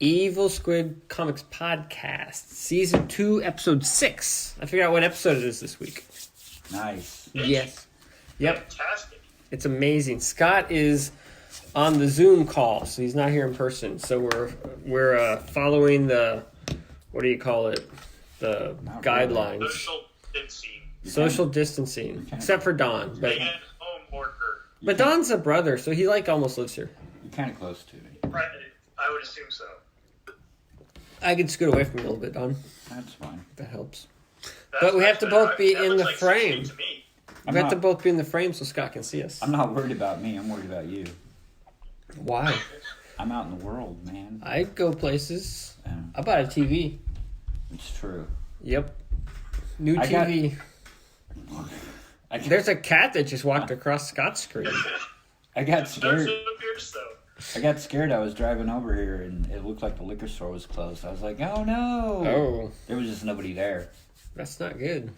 Evil Squid Comics Podcast, Season 2, Episode 6. I figured out what episode it is this week. Nice. Yes. Yep. Fantastic. It's amazing. Scott is on the Zoom call, so he's not here in person. So we're following the, what do you call it? The Not guidelines. Social distancing. Social distancing. Except for Don. But And home worker. Don's a brother, so he almost lives here. You're kind of close to me. Right. I would assume so. I can scoot away from you a little bit, Don. That's fine. That helps. That's But we have much to better. both be That in looks the like frame. 6 feet to me. We have to both be in the frame so Scott can see us. I'm not worried about me. I'm worried about you. Why? I'm out in the world, man. I go places. Yeah, I bought a TV. it's true. Yep. New I got- TV. There's a cat that just walked across Scott's screen. I got That's scared. what appears so. I got scared. I was driving over here and it looked like the liquor store was closed. I was like, oh no. Oh, There was just nobody there. that's not good.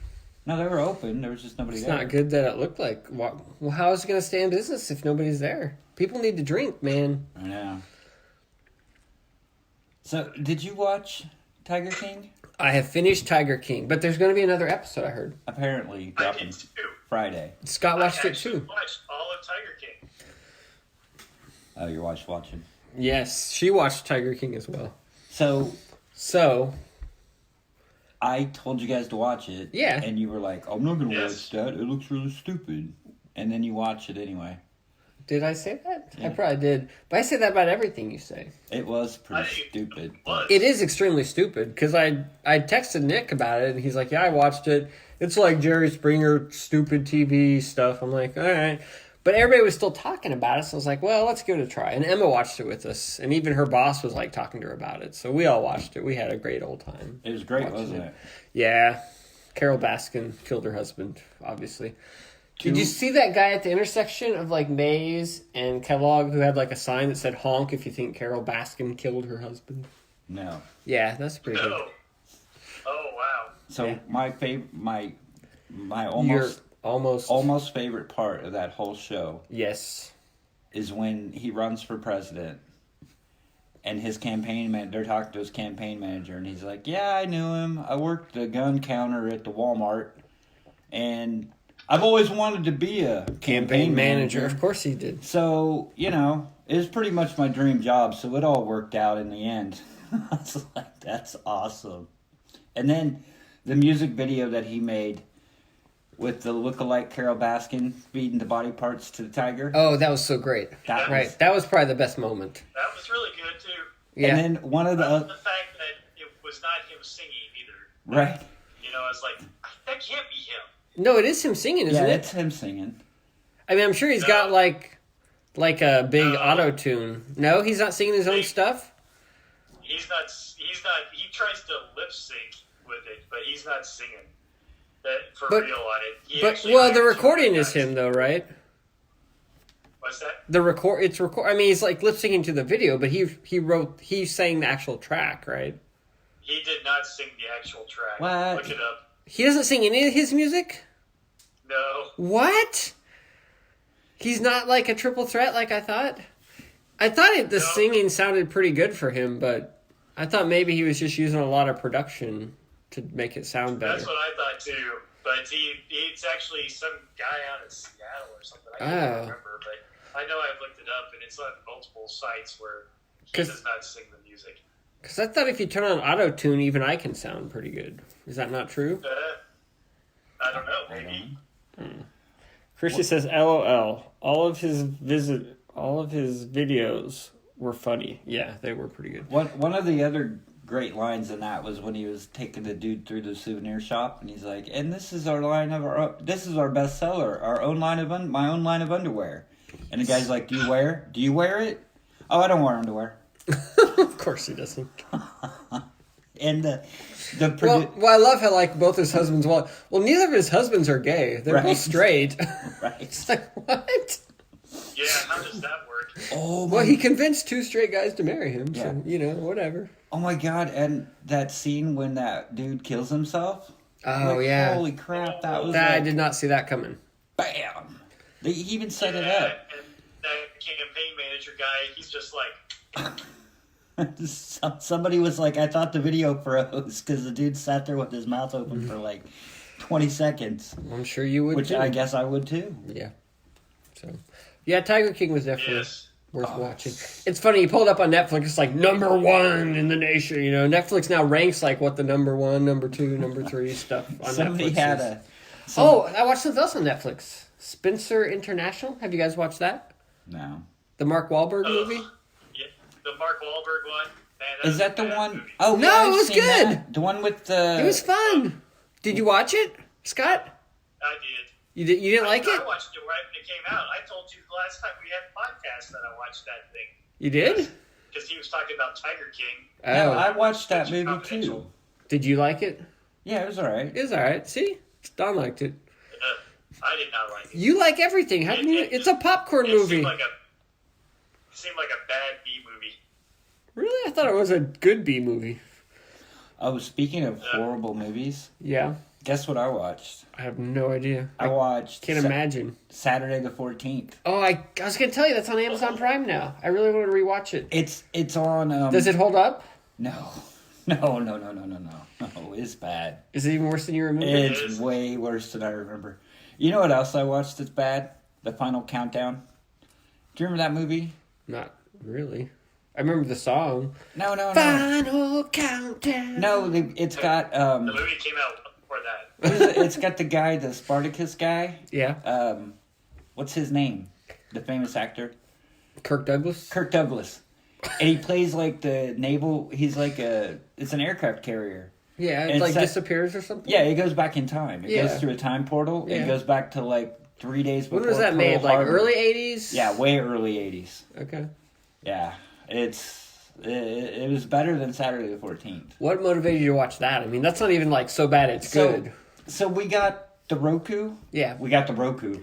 No, they were open. There was just nobody It's there. not good that it looked like. Well, how is it going to stay in business if nobody's there? People need to drink, man. I know. So, did you watch Tiger King? I have finished Tiger King, but there's going to be another episode, I heard. Apparently, I dropping did too. Friday. Scott watched I it actually too. watched all of Tiger King. Oh, you're watching. Yes, she watched Tiger King as well. So, So, I told you guys to watch it. Yeah. And you were like, I'm not going to Yes. watch that. It looks really stupid. And then you watch it anyway. did I say that? Yeah. I probably did. But I say that about everything you say. It was I pretty think stupid. it was. It is extremely stupid because I texted Nick about it and he's like, yeah, I watched it. It's like Jerry Springer stupid TV stuff. I'm like, all right. But everybody was still talking about it. So I was like, well, let's give it a try. And Emma watched it with us. And even her boss was like talking to her about it. So we all watched it. We had a great old time. It was great, Watching wasn't it. it? Yeah. Carol Baskin killed her husband, obviously. Did you see that guy at the intersection of like Mays and Kellogg who had like a sign that said honk if you think Carol Baskin killed her husband? No. Yeah, that's pretty good. No. Oh, wow. So, Yeah. my favorite, my You're almost favorite part of that whole show Yes. is when he runs for president and his campaign man, they're talking to his campaign manager and he's like, yeah, I knew him. I worked the gun counter at the Walmart and I've always wanted to be a campaign manager. Of course he did. So, it was pretty much my dream job, so it all worked out in the end. I was like, that's awesome. And then the music video that he made with the lookalike Carol Baskin feeding the body parts to the tiger. Oh, that was so great. That Right. was- That was probably the best moment. That was really good, too. Yeah. And then one of The the... fact that it was not him singing either. Right. I was like, that can't be him. No, it is him singing, isn't Yeah, it? it's him singing. I mean, I'm sure he's No. got like a big No. auto tune. No, he's not singing his own stuff. He's not, he tries to lip sync with it, but he's not singing. That for But- real on it. He But actually the hired recording somebody is him though, right? What's that? It's record. I mean, he's like lip syncing to the video, but he sang the actual track, right? He did not sing the actual track. What? Look it up. He doesn't sing any of his music. No. What? He's not like a triple threat like I thought? I thought the No. singing sounded pretty good for him, but I thought maybe he was just using a lot of production to make it sound better. That's what I thought too. But it's actually some guy out in Seattle or something. I can't Oh. remember, but I know I've looked it up, and it's on multiple sites where he 'Cause- does not sing the music. Because I thought if you turn on auto-tune, even I can sound pretty good. Is that not true? I don't know. I Maybe. don't know. Christian says, LOL. All of his videos were funny. Yeah, they were pretty good. One of the other great lines in that was when he was taking the dude through the souvenir shop, and he's like, "And this is our this is our bestseller, our own line of my own line of underwear." And the guy's like, "Do you wear it?" "Oh, I don't wear underwear." Of course he doesn't. And the Well, I love how like both his husbands. Well, neither of his husbands are gay. They're Right. both straight. right. It's like what? Yeah, how does that work? Oh Well, my, he convinced 2 straight guys to marry him. Yeah. So whatever. oh my God! And that scene when that dude kills himself. Oh Like, yeah, Holy crap! That was I like, did not see that coming. bam. He even set it Yeah, up. and that campaign manager guy, he's just like, Somebody was like, I thought the video froze because the dude sat there with his mouth open for like 20 seconds. I'm sure you would Which too. I guess I would too. Yeah. So, yeah, Tiger King was definitely Yes. worth watching. It's funny, you pull it up on Netflix, it's like #1 in the nation. You know, Netflix now ranks like what the #1, #2, #3 stuff on Somebody Netflix had is. a. Oh, I watched something else on Netflix. Spencer International. Have you guys watched that? No. The Mark Wahlberg Ugh. movie? Yeah, the Mark Wahlberg one. Man, Is was that a the bad one movie. oh No, yeah, I've it was seen good. that. The one with the. It was fun. Did you watch it, Scott? I did. You didn't like it? I watched it right when it came out. I told you the last time we had a podcast that I watched that thing. You did? Because he was talking about Tiger King. No, Oh. I watched that It's movie too. confidential. Did you like it? Yeah, it was alright. It was alright. See? Don liked it. I did not like it. You like everything. How can you? It's a popcorn It movie. seemed like a bad B movie. Really? I thought it was a good B movie. Oh, speaking of horrible movies, Yeah. guess what I watched? I have no idea. I watched Can't imagine. Saturday the 14th. Oh, I was going to tell you, that's on Amazon Prime now. I really want to rewatch it. It's on. Does it hold up? No, it's bad. Is it even worse than you remember? It's way worse than I remember. You know what else I watched that's bad? The Final Countdown. Do you remember that movie? Not really. I remember the song. No. Final Countdown. No, it's got The movie came out before that. it's got the guy, the Spartacus guy. Yeah. What's his name? The famous actor, Kirk Douglas. Kirk Douglas, and he plays like the naval. He's like it's an aircraft carrier. Yeah, And it like it's that- disappears or something. Yeah, it goes back in time. It Yeah. goes through a time portal. Yeah. It goes back to like 3 days before. When was that Pearl made? Like Harbor. early 80s? Yeah, way early 80s. Okay. Yeah, it was better than Saturday the 14th. What motivated you to watch that? I mean, that's not even like so bad it's good. So we got the Roku. Yeah. We got the Roku.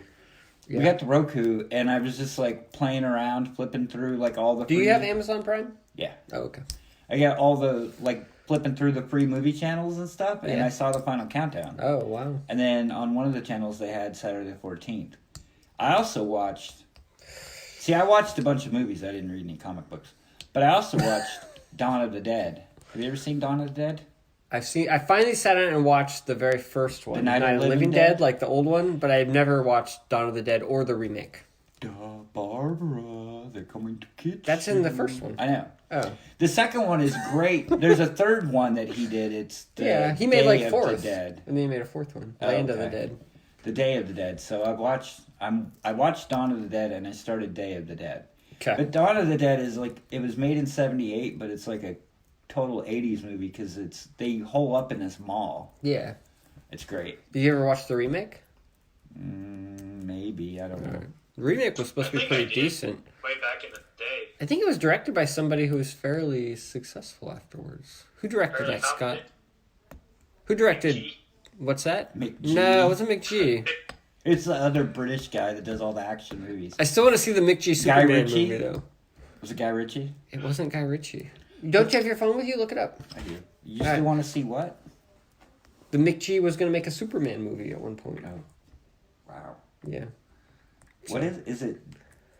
Yeah. We got the Roku, and I was just like playing around, flipping through like all the. Do you have Amazon Prime? Yeah, Oh, okay. I got all the like flipping through the free movie channels and stuff, and Yeah. I saw the Final Countdown. Oh, wow. And then on one of the channels they had Saturday the 14th. I also watched. See, I watched a bunch of movies. I didn't read any comic books, but I also watched Dawn of the Dead. Have you ever seen Dawn of the Dead? I finally sat down and watched the very first one, The Night of the Living Dead, Dead? like the old one, but I had never watched Dawn of the Dead or the remake. Barbara, they're coming to get That's you. in the first one. I know. Oh, The second one is great. There's a third one that he did. It's the yeah, he made Day like of fourth, the Dead. and then he made a fourth one, Oh, Land of the okay. Dead. The Day of the Dead. So I watched Dawn of the Dead and I started Day of the Dead. Okay. But Dawn of the Dead is like it was made in '78, but it's like a total '80s movie because they hole up in this mall. Yeah. It's great. Did you ever watch the remake? Maybe I don't know. The remake was supposed to be I think I pretty did. decent. Way back in the day. I think it was directed by somebody who was fairly successful afterwards. Who directed Fairly that, Scott? confident. Who directed? Gee. What's that? McG. No, it wasn't McG. It's the other British guy that does all the action movies. I still want to see the McG Superman Ritchie? movie though. Was it Guy Ritchie? It wasn't Guy Ritchie. Don't you have your phone with you? Look it up. I do. You All still right. want to see what? The McG was going to make a Superman movie at one point. Oh. Wow. Yeah. What is it?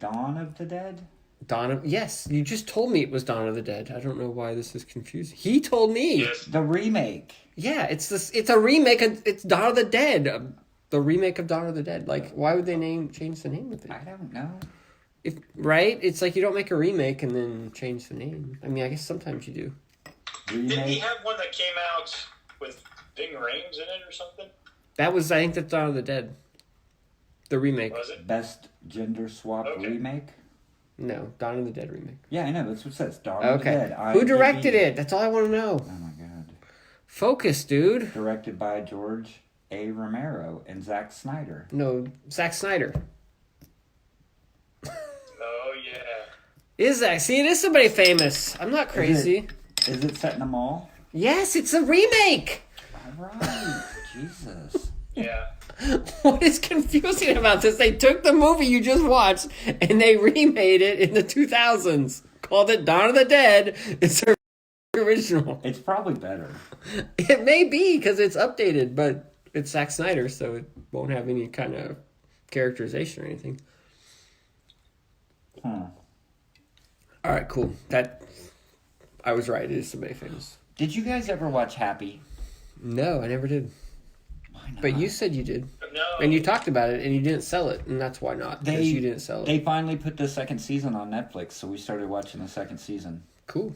Dawn of the Dead? Dawn of... Yes, you just told me it was Dawn of the Dead. I don't know why this is confusing. He told me. Yes. The remake. Yeah, it's a remake of... It's Dawn of the Dead. The remake of Dawn of the Dead. Like, why would they change the name of it? I don't know. Right? It's like you don't make a remake and then change the name. I mean, I guess sometimes you do. Didn't he Remake. have one that came out with Ving Rhames in it or something? That was, I think, that's Dawn of the Dead. The remake. Was it? Best gender swap Okay. remake? No, Dawn of the Dead remake. Yeah, I know. That's what it says. Dawn of the Okay. Dead. Who IMDb. directed it? That's all I want to know. Oh my god. Focus, dude. Directed by George A. Romero and Zack Snyder. No, Zack Snyder. Oh, yeah. Is that? See, it is somebody famous. I'm not crazy. Is it set in a mall? Yes, it's a remake. All right. Jesus. Yeah. What is confusing about this? They took the movie you just watched and they remade it in the 2000s. Called it Dawn of the Dead. It's the original. It's probably better. It may be because it's updated, but it's Zack Snyder, so it won't have any kind of characterization or anything. Huh. All right, cool. That I was right. It is somebody famous. Did you guys ever watch Happy? No, I never did. Why not? But you said you did. No. And you talked about it, and you didn't sell it, and that's why not. Because you didn't sell it. They finally put the second season on Netflix, so we started watching the second season. Cool.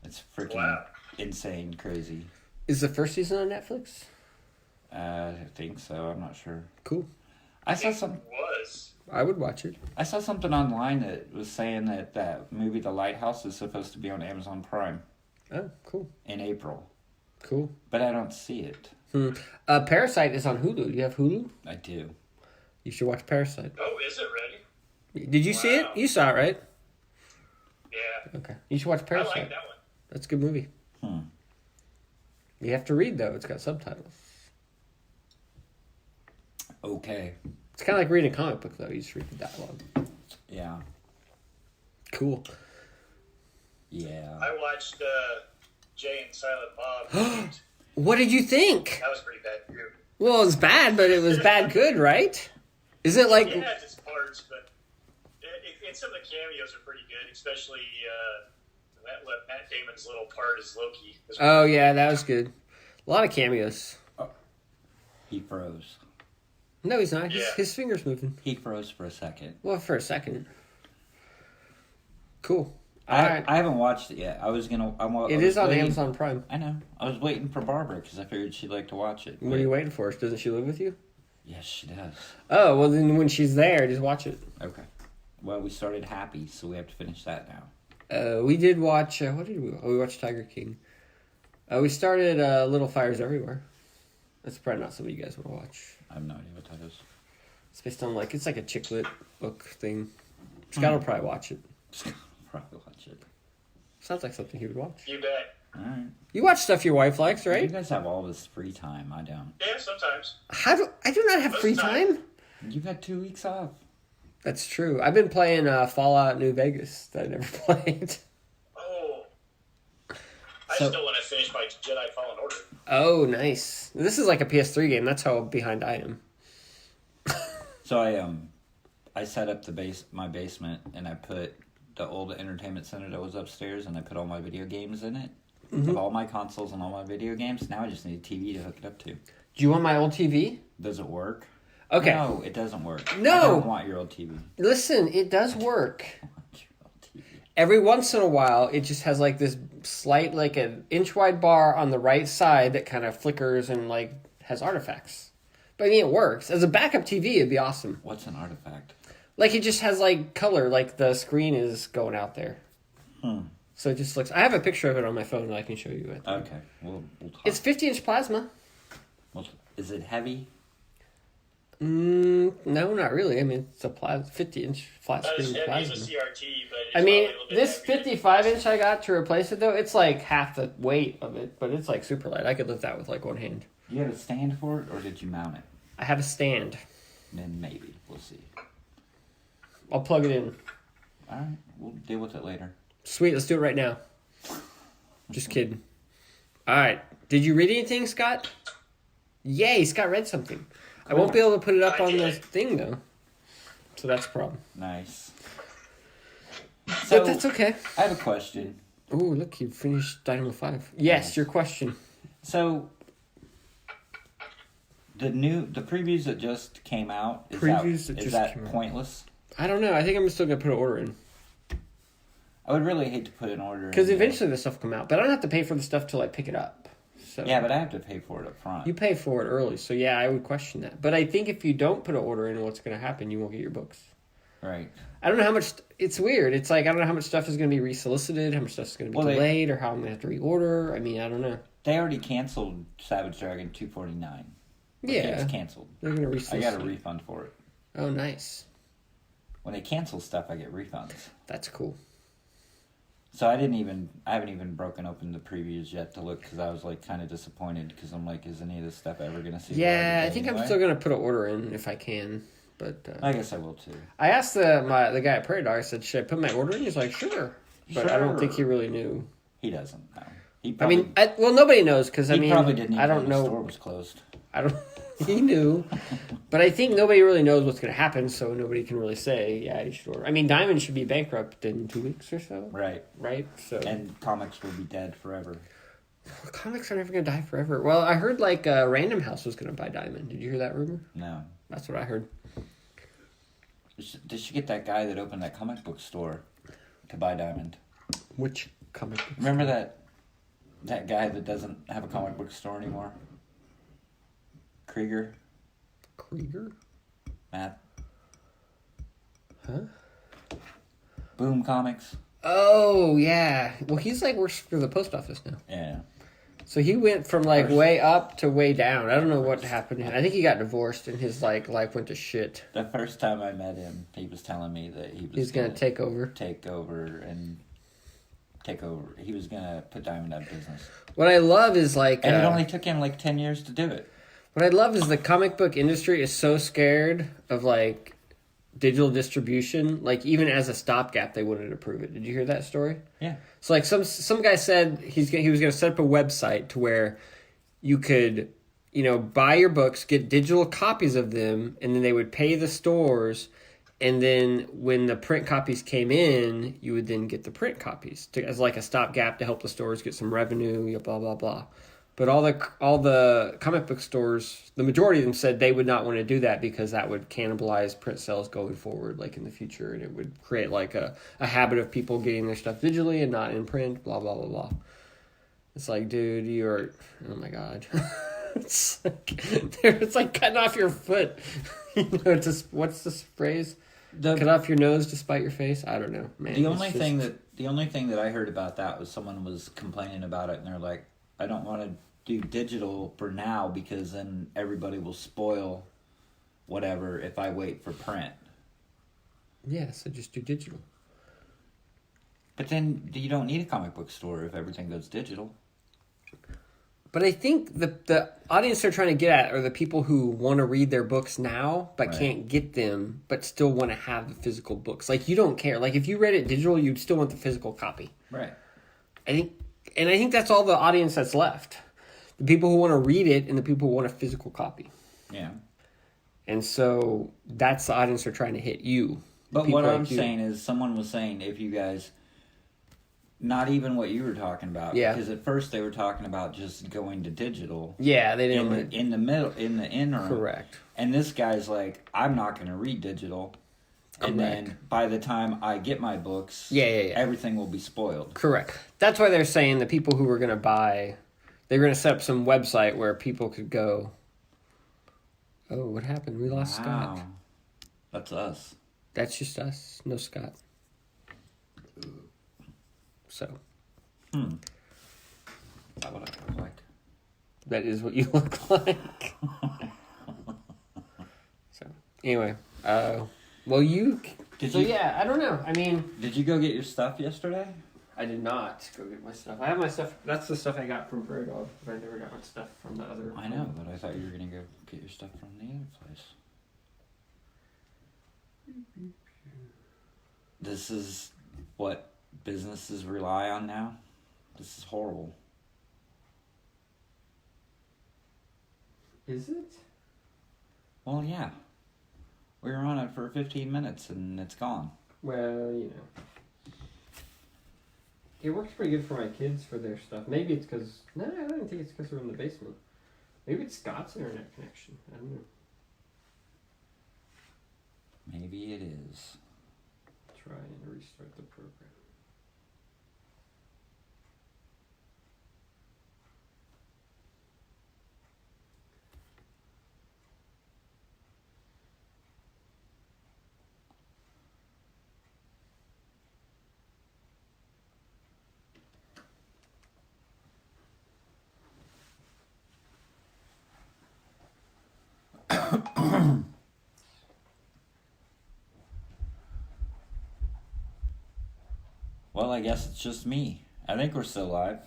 It's freaking Wow. insane, crazy. Is the first season on Netflix? I think so. I'm not sure. Cool. I saw It some. was. I would watch it. I saw something online that was saying that movie, The Lighthouse, is supposed to be on Amazon Prime Oh, cool. in April, Cool. but I don't see it. Parasite is on Hulu. Do you have Hulu? I do. You should watch Parasite. Oh, is it ready? Did you see it? Wow. You saw it, right? Yeah. Okay. You should watch I Parasite. like that one. That's a good movie. You have to read, though. It's got subtitles. Okay. It's kind of like reading a comic book, though. You just read the dialogue. Yeah. Cool. Yeah. I watched Jay and Silent Bob. What did you think? That was pretty bad too. Well, it was bad, but it was bad good, right? Is it like... It has its parts, but and some of the cameos are pretty good, especially Matt Damon's little part as Loki. Oh, yeah, that was good. A lot of cameos. He froze. No, he's not. Yeah. His finger's moving. He froze for a second. Well, for a second. Cool. I Alright. haven't watched it yet. I was gonna. It is on Amazon Prime. I know. I was waiting for Barbara because I figured she'd like to watch it. What are you waiting for? Doesn't she live with you? Yes, she does. Oh, well, then when she's there, just watch it. Okay. Well, we started Happy, so we have to finish that now. We did watch... what did we... Oh, we watched Tiger King. We started Little Fires Everywhere. That's probably not something you guys want to watch. I have no idea what that is. It's based on, like... It's like a chick lit book thing. Scott will probably watch it. Probably watch it. Sounds like something he would watch. You bet. All right. You watch stuff your wife likes, You right? guys have all this free time. I don't. Yeah, sometimes. I do not have free time? You've had 2 weeks off. That's true. I've been playing Fallout New Vegas that I never played. Oh. I So- still want to finish my Jedi Fallen Order. Oh, nice. This is like a PS3 game. That's how behind I am. So I set up my basement and I put the old entertainment center that was upstairs and I put all my video games in it. Of all my consoles and all my video games. Now I just need a TV to hook it up to. Do you want my old TV? Does it work? Okay. No, it doesn't work. No. I don't want your old TV. Listen, it does work. I want your old TV. Every once in a while, it just has like this slight, like an inch wide bar on the right side that kind of flickers and like has artifacts. But I mean, it works. As a backup TV, it'd be awesome. What's an artifact? Like it just has like color, like the screen is going out there. So it just looks. I have a picture of it on my phone that I can show you. I think. Okay, we'll talk. It's 50-inch plasma. Is it heavy? No, not really. I mean, it's a 50-inch flat Not as screen heavy as plasma. a CRT, but it's I mean, probably a little bit this heavier. 55-inch I got to replace it, though, it's like half the weight of it, but it's like super light. I could lift that with like one hand. Do you have a stand for it, or did you mount it? I have a stand. Then maybe. We'll see. I'll plug it in. All right, we'll deal with it later. Sweet, let's do it right now. Just kidding. All right. Did you read anything, Scott? Yay, Scott read something. I won't be able to put it up I on the did. thing, though. So that's a problem. Nice. But So, that's okay. I have a question. Ooh, look, you finished Dynamo 5. Yes, your question. So, the previews that just came out, is Previews that that, is just that came out. pointless? I don't know. I think I'm still going to put an order in. I would really hate to put an order in. Because eventually the stuff will come out. But I don't have to pay for the stuff till I pick it up. So Yeah, but I have to pay for it up front. you pay for it early. So yeah, I would question that. But I think if you don't put an order in, what's going to happen? You won't get your books. Right. I don't know how much... It's weird. It's like, I don't know how much stuff is going to be resolicited, how much stuff is going to be delayed, or how I'm going to have to reorder. I mean, I don't know. They already canceled Savage Dragon 249. Yeah. It's canceled. They're going to I resolicit. got a refund for it. Oh, nice. When they cancel stuff, I get refunds. That's cool. So I haven't even broken open the previews yet to look because I was like kind of disappointed because I'm like, is any of this stuff ever gonna see? the light Yeah, of I day think I'm anyway? still going to put an order in if I can. But I guess I will too. I asked the guy at Prairie Dog, I said, should I put my order in? He's like, sure. But I don't think he really knew. He doesn't know. He I probably, mean, well, nobody knows because he probably didn't even I don't know the know. store was closed. I don't. He knew, but I think nobody really knows what's going to happen, so nobody can really say, yeah, you should order. I mean, Diamond should be bankrupt in 2 weeks or so, Right. right? So And comics will be dead forever. comics are never going to die forever. Well, I heard like Random House was going to buy Diamond. Did you hear that rumor? No. That's what I heard. They should get that guy that opened that comic book store to buy Diamond. Which comic book? Remember that guy that doesn't have a comic book store anymore? Krieger? Matt? Huh? Boom Comics? Oh, yeah. Well, he's like works for the post office now. Yeah. So he went from like First. way up to way down. I don't know what happened. I think he got divorced and his like life went to shit. The first time I met him, he was telling me that he was He's going to take over. take over. He was going to put Diamond out of business. What I love is like And it only took him like 10 years to do it. what I love is the comic book industry is so scared of like digital distribution. Like even as a stopgap, they wouldn't approve it. Did you hear that story? Yeah. So like some guy said he was going to set up a website to where you could, buy your books, get digital copies of them, and then they would pay the stores. And then when the print copies came in, you would then get the print copies as like a stopgap to help the stores get some revenue, blah, blah, blah. But all the comic book stores, the majority of them said they would not want to do that because that would cannibalize print sales going forward, like in the future. And it would create like a habit of people getting their stuff digitally and not in print, blah, blah, blah, blah. It's like, dude, oh my God. it's like cutting off your foot. What's this phrase? Cut off your nose to spite your face. I don't know, man. The only thing that I heard about that was someone was complaining about it, and they're like, "I don't want to do digital for now because then everybody will spoil whatever if I wait for print." Yeah, so just do digital. But then you don't need a comic book store if everything goes digital. But I think the audience they're trying to get at are the people who want to read their books now but Right. can't get them, but still want to have the physical books. Like you don't care. Like if you read it digital, you'd still want the physical copy. Right. I think that's all the audience that's left. The people who want to read it and the people who want a physical copy. Yeah. And so that's the audience they're trying to hit you. But People what like I'm you. saying is, someone was saying if you guys, not even what you were talking about, Yeah. because at first they were talking about just going to digital. Yeah, they didn't In want the, in the middle, in the interim. Correct. And this guy's like, I'm not going to read digital. And Correct. then by the time I get my books, Yeah. everything will be spoiled. Correct. That's why they're saying the people who were going to buy, they're going to set up some website where people could go, oh, what happened? We lost Scott. Wow. That's us. That's just us. No Scott. So, Is that what I look like? that is what you look like. So, anyway. Well, yeah, I don't know. I mean, Did you go get your stuff yesterday? I did not go get my stuff. I have my stuff. That's the stuff I got from Prairie Dog, but I never got my stuff from the other. I know, but I thought you were going to go get your stuff from the other place. This is what businesses rely on now? This is horrible. Is it? Well, yeah. We were on it for 15 minutes and it's gone. Well, it works pretty good for my kids for their stuff. Maybe it's because I don't think it's because we're in the basement. Maybe it's Scott's internet connection. I don't know. Maybe it is. Try and restart the program. Well, I guess it's just me. I think we're still live.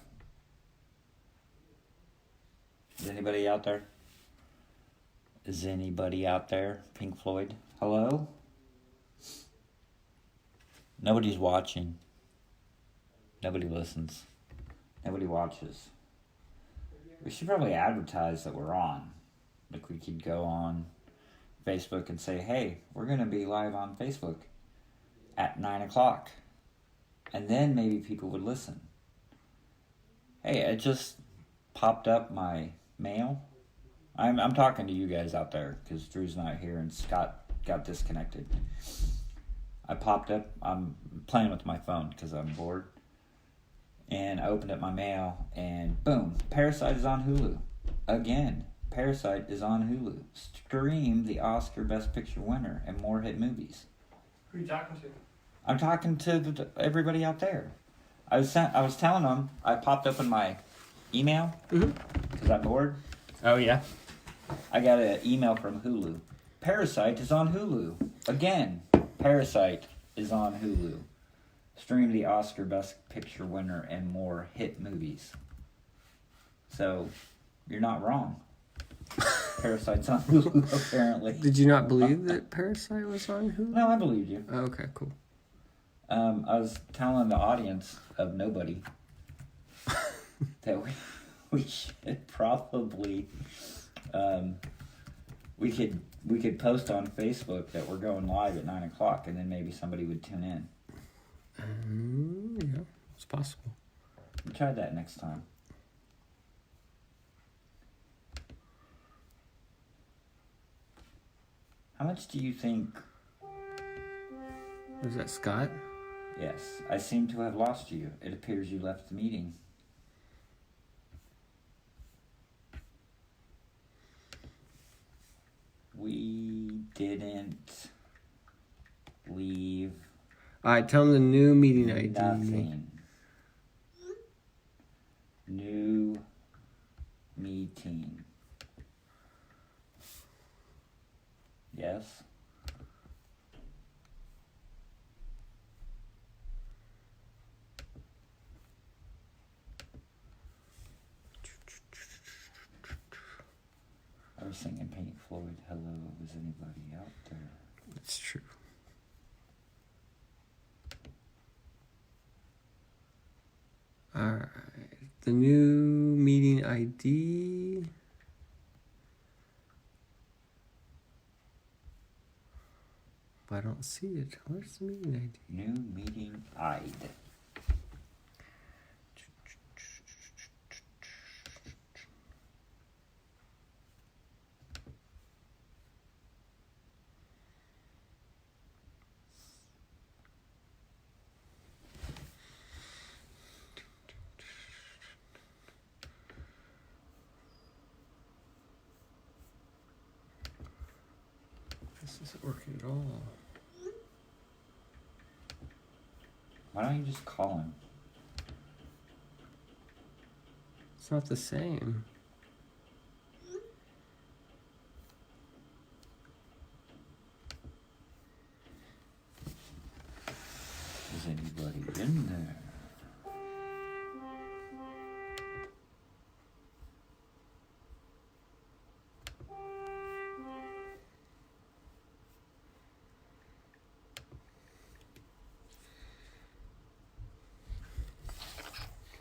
Is anybody out there? Is anybody out there? Pink Floyd? Hello? Nobody's watching. Nobody listens. Nobody watches. We should probably advertise that we're on. Like we could go on Facebook and say, hey, we're going to be live on Facebook at 9 o'clock. And then maybe people would listen. Hey, it just popped up my mail. I'm talking to you guys out there because Drew's not here and Scott got disconnected. I popped up. I'm playing with my phone because I'm bored. And I opened up my mail and boom, Parasite is on Hulu. Again, Parasite is on Hulu. Stream the Oscar Best Picture winner and more hit movies. Who are you talking to? I'm talking to everybody out there. I was telling them I popped open my email because I'm bored. Oh, yeah? I got an email from Hulu. Parasite is on Hulu. Again, Parasite is on Hulu. Stream the Oscar Best Picture winner and more hit movies. So, you're not wrong. Parasite's on Hulu, apparently. Did you not believe that Parasite was on Hulu? No, I believed you. Oh, okay, cool. I was telling the audience of nobody that we should probably we could post on Facebook that we're going live at 9 o'clock, and then maybe somebody would tune in. Yeah, it's possible. We'll try that next time. How much do you think? Was that Scott? Yes, I seem to have lost you. It appears you left the meeting. We didn't leave. Alright, tell him the new meeting ID. Nothing. New meeting. Yes. I was singing Pink Floyd, Hello, is anybody out there? That's true. Alright, the new meeting ID. I don't see it. Where's the meeting ID? New meeting ID. This isn't working at all. Why don't you just call him? It's not the same. Is anybody in there?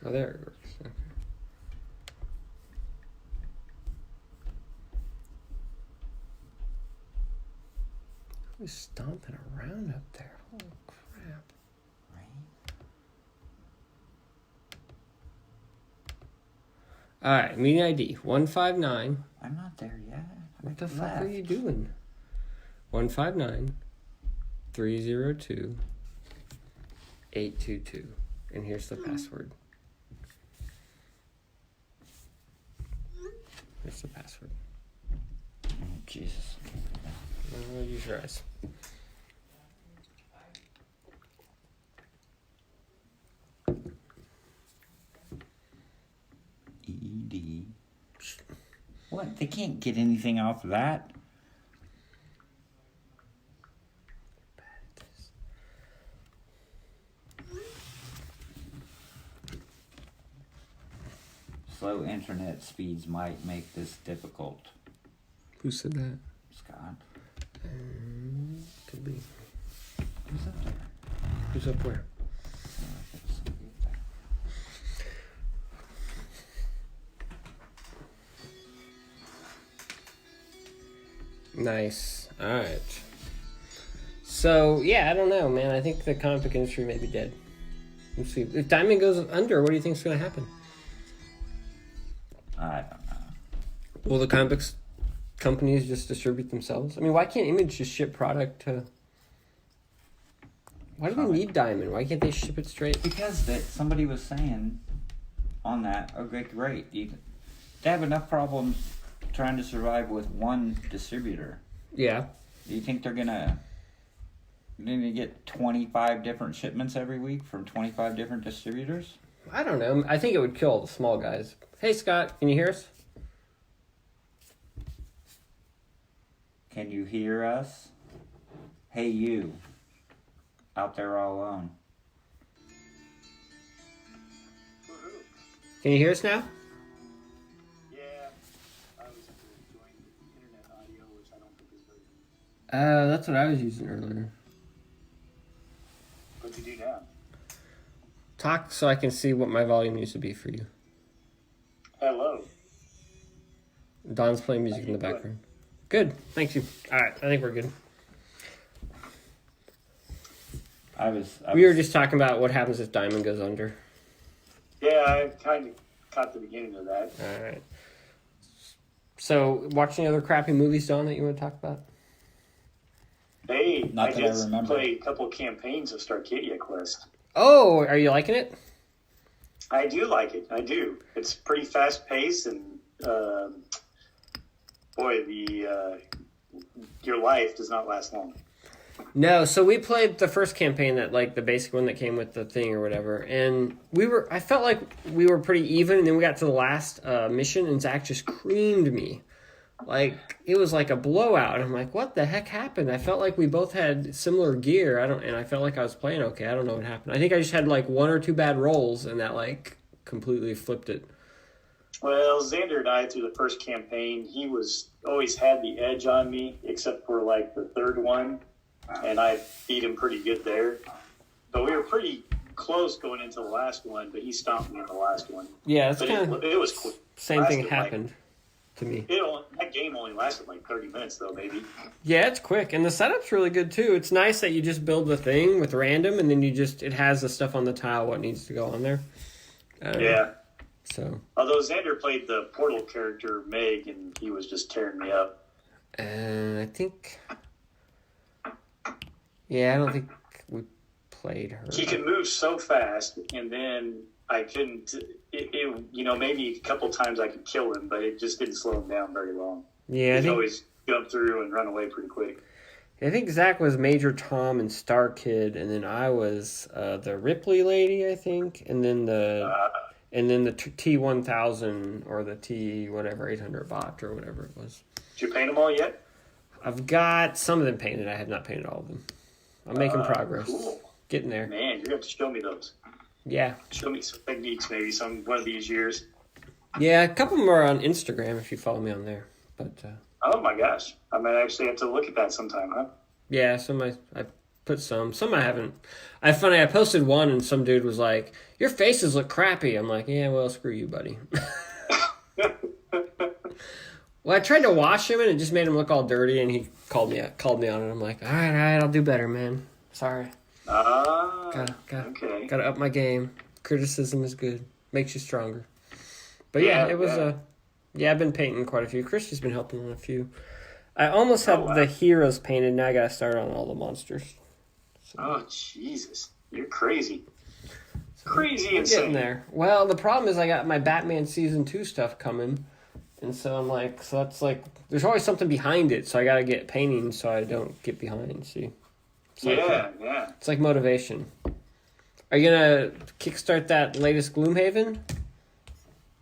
Oh, there it works. Okay. Who's stomping around up there? Holy crap. Alright, meeting ID 159. I'm not there yet. What the I fuck left. are you doing? 159 302 822. And here's the password. Here's the password. Oh, Jesus. Use your eyes. ED. What? They can't get anything off of that. Slow internet speeds might make this difficult. Who said that? Scott. Could be. Who's up there? Who's up where? Oh, I think somebody up there. Nice. All right. So, yeah, I don't know, man. I think the comic book industry may be dead. Let's see. If Diamond goes under, what do you think's going to happen? I don't know. Will the comic books companies just distribute themselves? I mean, why can't Image just ship product to... Why do they need Diamond? Why can't they ship it straight? Because somebody was saying on that, okay, great. They have enough problems trying to survive with one distributor. Yeah. Do you think they're gonna get 25 different shipments every week from 25 different distributors? I don't know. I think it would kill all the small guys. Hey, Scott, can you hear us? Can you hear us? Hey, you. Out there all alone. Can you hear us now? Yeah, I was enjoying internet audio, which I don't think is very good. That's what I was using earlier. What'd you do now? Talk so I can see what my volume needs to be for you. Hello. Don's playing music in the background. Good, thank you. All right, I think we're good. We were just talking about what happens if Diamond goes under. Yeah, I kind of caught the beginning of that. All right. So, watching other crappy movies, Don, that you want to talk about? Hey, Not I that I just remember. played a couple campaigns of Starcadia Quest. Oh, are you liking it? I do like it. I do. It's pretty fast paced, and boy, your life does not last long. No, so we played the first campaign, that like the basic one that came with the thing or whatever, and I felt like we were pretty even, and then we got to the last mission, and Zach just creamed me. Like, it was like a blowout. I'm like, what the heck happened? I felt like we both had similar gear. And I felt like I was playing okay. I don't know what happened. I think I just had like one or two bad rolls, and that like completely flipped it. Well, Xander and I, through the first campaign, he was always had the edge on me, except for like the third one, and I beat him pretty good there. But we were pretty close going into the last one, but he stomped me in the last one. Yeah, it's But kind of it was quick. same thing lasted, happened to me. That game only lasted like 30 minutes, though, maybe. Yeah, it's quick, and the setup's really good too. It's nice that you just build the thing with random, and then it has the stuff on the tile what needs to go on there. Yeah. So. Although Xander played the Portal character Meg, and he was just tearing me up. I think. Yeah, I don't think we played her. He can move so fast, and then I couldn't. Maybe a couple times I could kill him, but it just didn't slow him down very long. Yeah, He'd always jump through and run away pretty quick. I think Zach was Major Tom and Star Kid, and then I was the Ripley lady, I think, and then the T-1000 or the T whatever 800 bot or whatever it was. Did you paint them all yet? I've got some of them painted. I have not painted all of them. I'm making progress. Cool. Getting there. Man, you're going to have to show me those. Yeah. Show me some techniques maybe one of these years. Yeah, a couple more on Instagram if you follow me on there. But Oh my gosh. I might actually have to look at that sometime, huh? yeah, some I put some I haven't. I posted one and some dude was like, "Your faces look crappy." I'm like, "Yeah, well, screw you, buddy." Well, I tried to wash him and it just made him look all dirty, and he called me on it. I'm like, all right, I'll do better, man. Sorry. Gotta up my game. Criticism is good. Makes you stronger. But yeah, it was I've been painting quite a few. Christy's been helping on a few. I almost have the heroes painted. Now I gotta start on all the monsters. So. Oh, Jesus. You're crazy. Crazy I'm insane. getting there. Well, the problem is I got my Batman Season 2 stuff coming. And so I'm like, that's like, there's always something behind it. So I gotta get painting so I don't get behind, see? Yeah. It's like motivation. Are you gonna kickstart that latest Gloomhaven?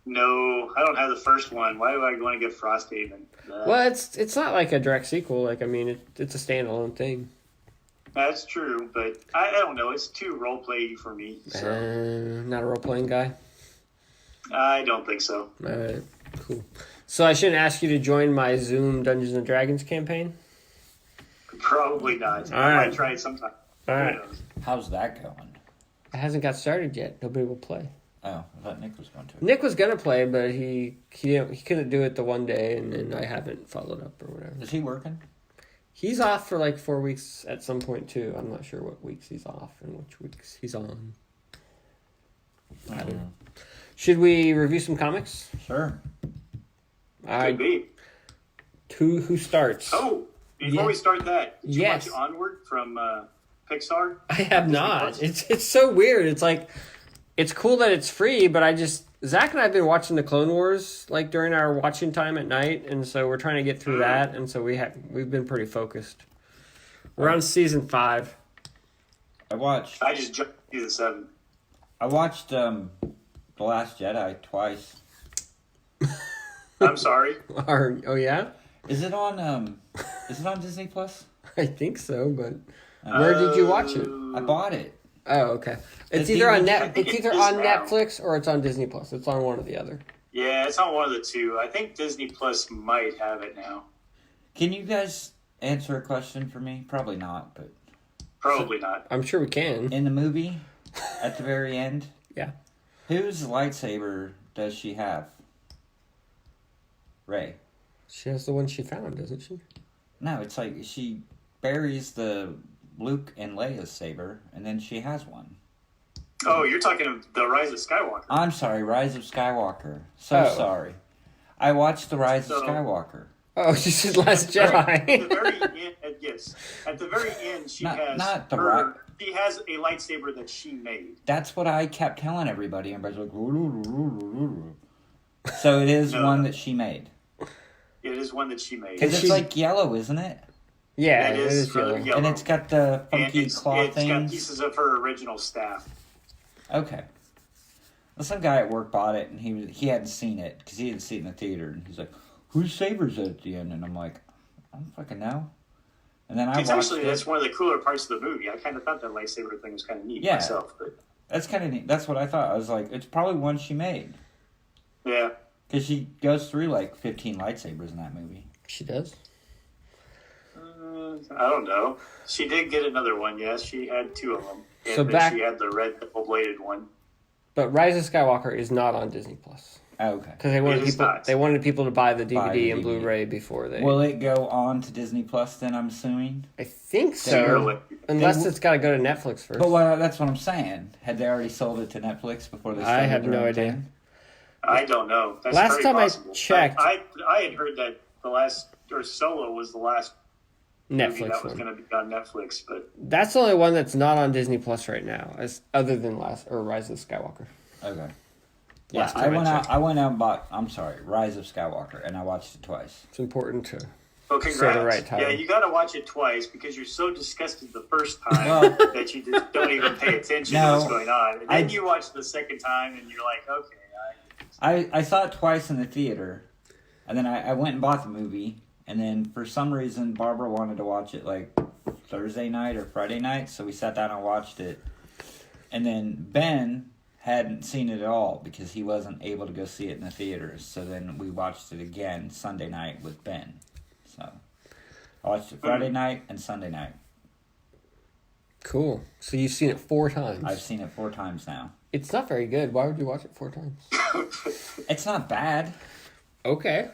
No, I don't have the first one. Why do I want to get Frosthaven? Well, it's not like a direct sequel. Like, I mean, it's a standalone thing. That's true, but I don't know. It's too role-play for me. So. Not a role-playing guy? I don't think so. All right, cool. So I shouldn't ask you to join my Zoom Dungeons & Dragons campaign? Probably not. All I right. might try it sometime. All right. Who knows? How's that going? It hasn't got started yet. Nobody will play. Oh, I thought Nick was going to. Nick was gonna play, but he couldn't do it the one day, and then I haven't followed up or whatever. Is he working? He's off for like 4 weeks at some point too. I'm not sure what weeks he's off and which weeks he's on. I don't know. Should we review some comics? Sure. Could be. Who starts? Oh, before we start that, did you Yes. watch Onward from Pixar? I have Disney not. Plus? It's so weird. It's like, it's cool that it's free, but Zach and I have been watching the Clone Wars like during our watching time at night, and so we're trying to get through that, and so we've been pretty focused. We're on season 5. I just jumped to season 7. I watched The Last Jedi twice. I'm sorry. Oh yeah, Is it on Disney Plus? I think so. But where did you watch it? I bought it. Oh, okay. It's The either on DVD. I think It's it either is on now. Netflix or it's on Disney Plus. It's on one or the other. Yeah, it's on one of the two. I think Disney Plus might have it now. Can you guys answer a question for me? Probably not, but Probably not. I'm sure we can. in the movie, at the very end, Yeah. whose lightsaber does she have? Rey. She has the one she found, doesn't she? No, it's like she buries the Luke and Leia's saber, and then she has one. Oh, you're talking of The Rise of Skywalker. I'm sorry, Rise of Skywalker. So Oh. sorry. I watched The Rise So- of Skywalker. Oh, she said Last At the Jedi. very end, yes. At the very end, she Not the right- She has a lightsaber that she made. That's what I kept telling everybody. Everybody's like, "Roo-roo-roo-roo-roo-roo." So it is No. one that she made. It is one that she made. Because it's she's- like yellow, isn't it? Yeah, It it is is yellow. yellow. And it's got the And funky claw it's got things. pieces of her original staff. Okay. Well, some guy at work bought it, and he hadn't seen it because he didn't see it in the theater, and he's like, "Whose saber's it at the end?" And I'm like, "I don't fucking know." And then I It's watched actually it. that's one of the cooler parts of the movie. I kind of thought that lightsaber thing was kind of neat Yeah. myself, but That's kind of neat. That's what I thought. I was like, it's probably one she made yeah. because she goes through like 15 lightsabers in that movie. She does. I don't know. She did get another one. Yes, she had 2 of them. And So then back- she had the red double-bladed one. But Rise of Skywalker is not on Disney Plus Oh, okay. because It is not. they wanted people to buy the DVD Buy the and DVD. Blu-ray before they. Will it go on to Disney Plus then? I'm assuming. I think so, Really. unless They- it's got to go to Netflix first. But that's what I'm saying. Had they already sold it to Netflix before they? I started have their no own idea. thing? I don't know. That's Last very time I possible. checked- I had heard that Solo was the last movie Netflix that was one. going to be on Netflix, but That's the only one that's not on Disney Plus right now, other than Rise of Skywalker. Okay. Last I time went checked. out. I went out and bought. I'm sorry, Rise of Skywalker, and I watched it twice. It's important to. well, Say congrats. the right title. Yeah, you got to watch it twice because you're so disgusted the first time Well- that you just don't even pay attention No, to what's going on. And then I- you watch the second time and you're like, okay. I saw it twice in the theater, and then I went and bought the movie, and then for some reason Barbara wanted to watch it like Thursday night or Friday night, so we sat down and watched it. And then Ben hadn't seen it at all because he wasn't able to go see it in the theaters. So then we watched it again Sunday night with Ben. So I watched it Friday night and Sunday night. Cool. So you've seen it 4 times. I've seen it 4 times now. It's not very good. Why would you watch it 4 times? It's not bad. Okay.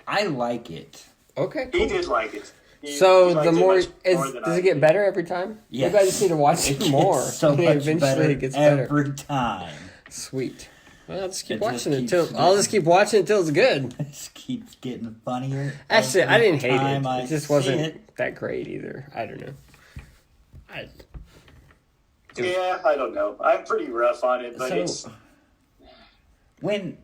I like it. Okay. He Cool. did like it. He So liked the it more much more does than it I get did. better every time? Yes. Maybe I just need to watch it gets more. so And much eventually better it gets better. every time. Sweet. Well, I'll just keep It just watching it keeps until getting- I'll just keep watching until it's good. It just keeps getting funnier. Actually, I every didn't hate time it. I It just see wasn't it. that great either. I don't know. Yeah, I don't know. I'm pretty rough on it, but So when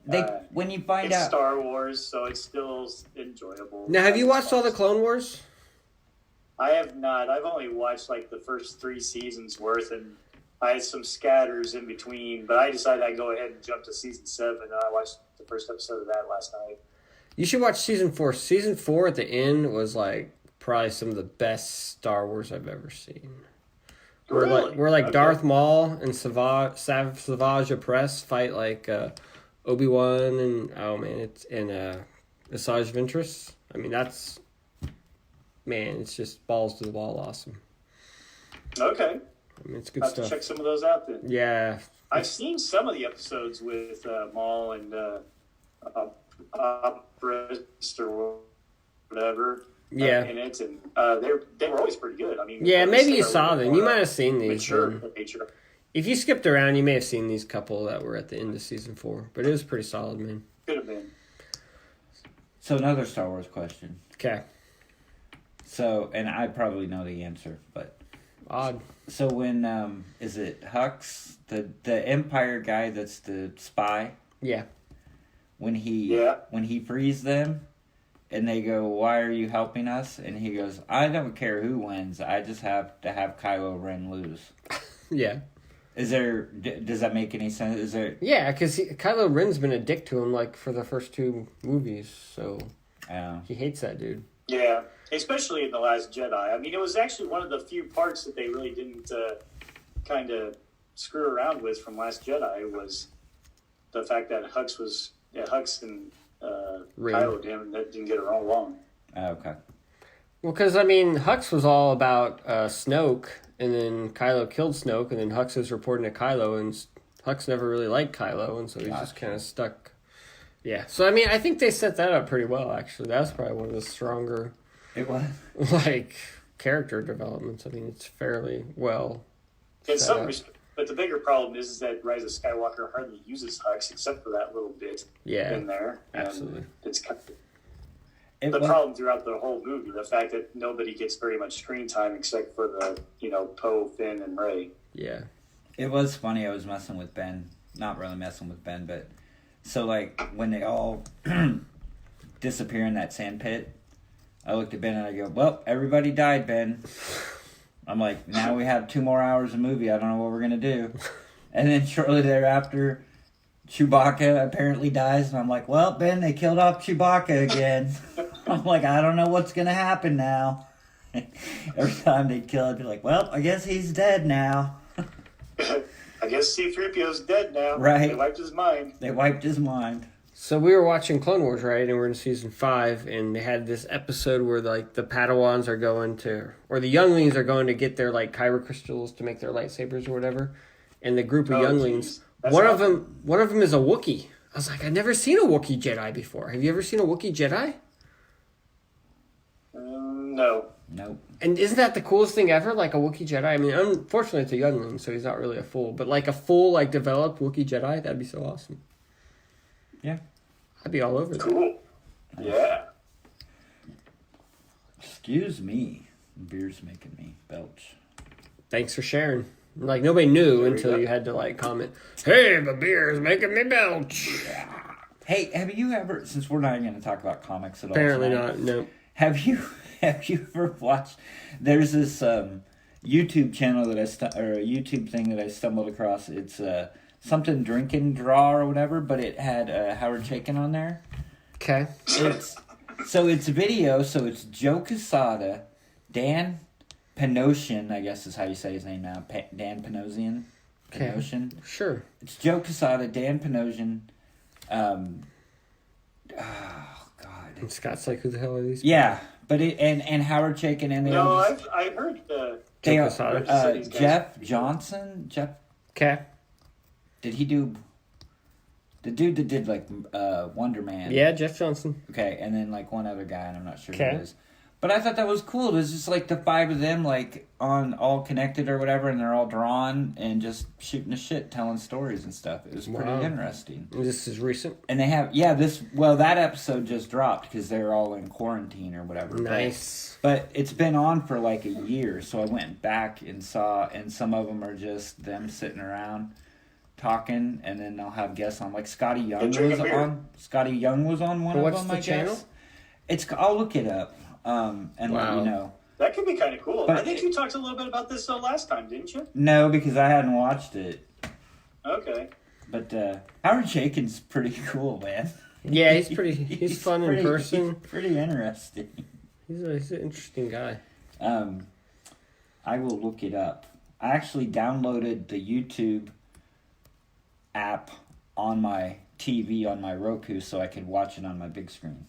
you find it's out, Star Wars, so it's still enjoyable. Now, have you watched all the Clone Wars? I have not. I've only watched like the first 3 seasons worth, and I had some scatters in between. But I decided I'd go ahead and jump to season 7. And I watched the first episode of that last night. You should watch season 4. Season 4 at the end was like probably some of the best Star Wars I've ever seen. Really? Where like Okay. Darth Maul and Savage Opress fight like Obi-Wan and Asajj Ventress. I mean it's just balls to the wall awesome. Okay. I mean, it's good I'll have to stuff. check some of those out then. Yeah. I've seen some of the episodes with Maul and Oprist or whatever. Yeah. In it, and they were always pretty good. I mean, Yeah, maybe you they are saw a little them. You more, might have seen these. mature then. in nature. If you skipped around, you may have seen these couple that were at the end of season 4. But it was pretty solid, man. Could have been. So another Star Wars question. Okay. So, and I probably know the answer, but Odd. so when is it Hux, the Empire guy that's the spy, Yeah. when he frees them and they go, "Why are you helping us?" and he goes, "I don't care who wins. I just have to have Kylo Ren lose." Yeah. Does that make any sense? Is there Yeah, because Kylo Ren's been a dick to him, like, for the first 2 movies. So he hates that dude. Yeah, especially in The Last Jedi. I mean, it was actually one of the few parts that they really didn't kind of screw around with from Last Jedi was the fact that Hux and Kylo didn't get along. okay. Well, because, I mean, Hux was all about Snoke, and then Kylo killed Snoke, and then Hux is reporting to Kylo, and Hux never really liked Kylo, and so he's just kind of stuck. Yeah, so, I mean, I think they set that up pretty well, actually. That's probably one of the stronger, It was. like, character developments. I mean, it's fairly well In set some up. respects, but the bigger problem is that Rise of Skywalker hardly uses Hux except for that little bit Yeah, in there. And absolutely. it's kind of It the was. problem throughout the whole movie, the fact that nobody gets very much screen time except for the, Poe, Finn, and Rey. Yeah. It was funny. I was messing with Ben. Not really messing with Ben, but so like when they all disappear in that sand pit, I looked at Ben and I go, "Well, everybody died, Ben." I'm like, "Now we have 2 more hours of movie. I don't know what we're gonna do." And then shortly thereafter, Chewbacca apparently dies, and I'm like, "Well, Ben, they killed off Chewbacca again." I'm like, "I don't know what's gonna happen now." Every time they kill it, be like, "Well, I guess he's dead now." I guess C-3PO's dead now. Right. They wiped his mind. They wiped his mind. So we were watching Clone Wars, right? And we're in season 5, and they had this episode where, like, the Padawans are going to, or the younglings are going to get their, like, kyber crystals to make their lightsabers or whatever. And the group of younglings, geez. That's one awesome. of them is a Wookiee. I was like, I've never seen a Wookiee Jedi before. Have you ever seen a Wookiee Jedi? No. Nope. And isn't that the coolest thing ever? Like a Wookiee Jedi? I mean, unfortunately, it's a youngling, so he's not really a fool. But like a full, like, developed Wookiee Jedi, that'd be so awesome. Yeah. I'd be all over that. Cool. Yeah. Excuse me. Beer's making me belch. Thanks for sharing. Like, nobody knew There we until go. you had to, like, comment, "Hey, the beer is making me belch." Hey, have you ever, since we're not going to talk about comics at all Apparently tonight, not, no. Have you ever watched, there's this YouTube channel that or a YouTube thing that I stumbled across. It's something drink and draw or whatever, but it had Howard Chaykin on there. Okay. It's a video, so it's Joe Quesada, Dan Panosian, I guess is how you say his name now, Dan Panosian. Okay. Panosian. Sure. It's Joe Quesada, Dan Panosian. Oh God. And Scott's like, who the hell are these? Yeah, but and Howard Chaykin and they all No, just, I've heard they Joe are, Quesada. These guys- Jeff Johnson. Okay. Did he do the dude that did like Wonder Man? Yeah, Jeff Johnson. Okay, and then like one other guy, and I'm not sure who Okay. it is. But I thought that was cool. It was just like the 5 of them, like on all connected or whatever, and they're all drawn and just shooting the shit, telling stories and stuff. It was pretty Wow. interesting. This is recent. And they have that episode just dropped because they're all in quarantine or whatever. Nice. But it's been on for like a year, so I went back and saw, and some of them are just them sitting around talking, and then they'll have guests on. Like Scotty Young And drinking was beer. on. Scotty Young was on one What's of them. the I channel? guess I'll look it up and let Wow. you know. That could be kind of cool. But- I think you talked a little bit about this last time, didn't you? No, because I hadn't watched it. Okay. But Howard Chaykin's pretty cool, man. Yeah, he's pretty. He's fun in person. He's pretty interesting. He's an interesting guy. I will look it up. I actually downloaded the YouTube app on my TV on my Roku so I could watch it on my big screen.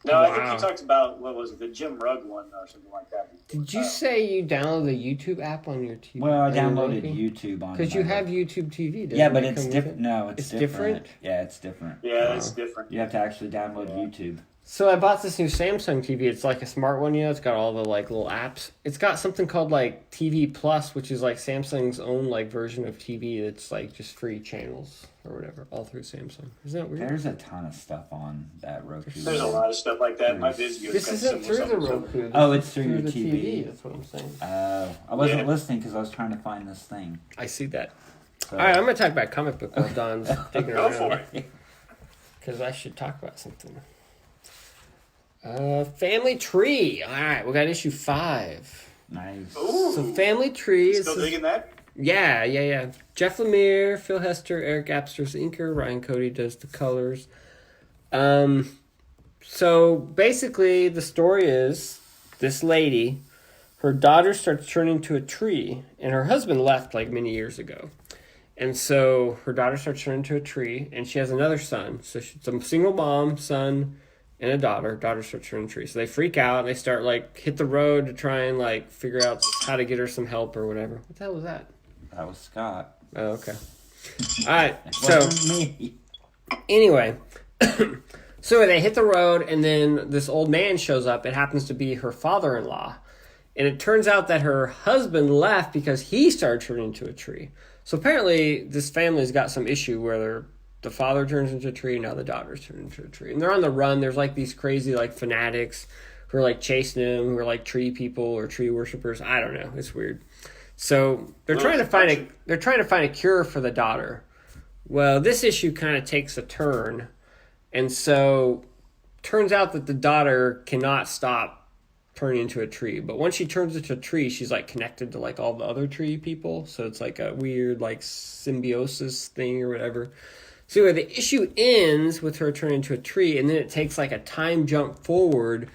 No, I think Wow. you talked about, what was it, the Jim Rugg one or something like that. Did you say you downloaded the YouTube app on your TV? Well, I on your downloaded Roku? YouTube on. Because you my- have YouTube TV. Doesn't Yeah, but it it's come with different. it? No, it's different. different? Yeah, it's different. Yeah, that's Oh. different. You have to actually download Yeah. YouTube. So I bought this new Samsung TV. It's like a smart one, you know. It's got all the like little apps. It's got something called like TV Plus, which is like Samsung's own like version of TV. That's like just free channels or whatever, all through Samsung. Isn't that weird? There's a ton of stuff on that Roku. There's a lot of stuff like that. My Vizio. This isn't through the Roku. This Oh, is it's through your the TV. That's what I'm saying. I wasn't Yeah. listening because I was trying to find this thing. I see that. So. All right, I'm gonna talk about comic book while Don's digging Go for around it. because I should talk about something. Family Tree. All right, we got issue 5. Nice. Ooh. So Family Tree is Still digging that? yeah. Jeff Lemire, Phil Hester, Eric Apster's the inker, Ryan Cody does the colors. So basically, the story is this lady, her daughter starts turning into a tree, and her husband left like many years ago. And so her daughter starts turning into a tree, and she has another son. So she's a single mom, son, and a daughter. Daughter starts turning into a tree. So they freak out, and they start like hit the road to try and like figure out how to get her some help or whatever. What the hell was that? That was Scott. Oh, okay. All right. It So wasn't me. anyway, so they hit the road, and then this old man shows up. It happens to be her father-in-law. And it turns out that her husband left because he started turning into a tree. So apparently this family's got some issue where the father turns into a tree, now the daughter's turned into a tree. And they're on the run. There's like these crazy like fanatics who are like chasing them, who are like tree people or tree worshippers. I don't know. It's weird. So they're trying to find a cure for the daughter. Well, this issue kind of takes a turn. And so turns out that the daughter cannot stop turning into a tree. But once she turns into a tree, she's like connected to like all the other tree people. So it's like a weird like symbiosis thing or whatever. So anyway, the issue ends with her turning into a tree, and then it takes like a time jump forward,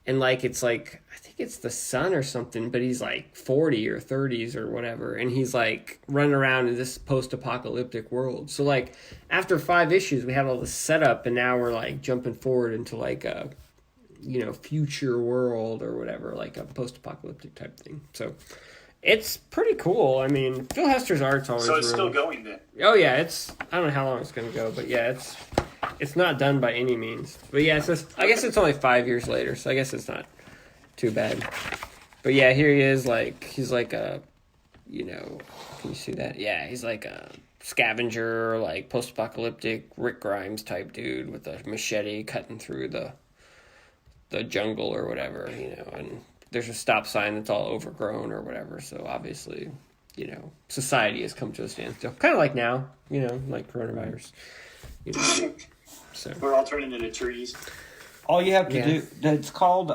and like it's like I think it's the son or something, but he's like 40 or 30s or whatever, and he's like running around in this post-apocalyptic world. So like after 5 issues, we had all this setup, and now we're like jumping forward into like a future world or whatever, like a post-apocalyptic type thing. So it's pretty cool. I mean, Phil Hester's art's always So it's really... still going then. Oh yeah, I don't know how long it's gonna go, but yeah, it's not done by any means. But yeah, I guess it's only 5 years later, so I guess it's not too bad. But yeah, here he is, like he's like a, can you see that? Yeah, he's like a scavenger, like post-apocalyptic Rick Grimes type dude with a machete cutting through the jungle or whatever, and there's a stop sign that's all overgrown or whatever, so obviously, society has come to a standstill. Kind of like now, like coronavirus. So We're all turning into trees. All you have to Yeah. do, it's called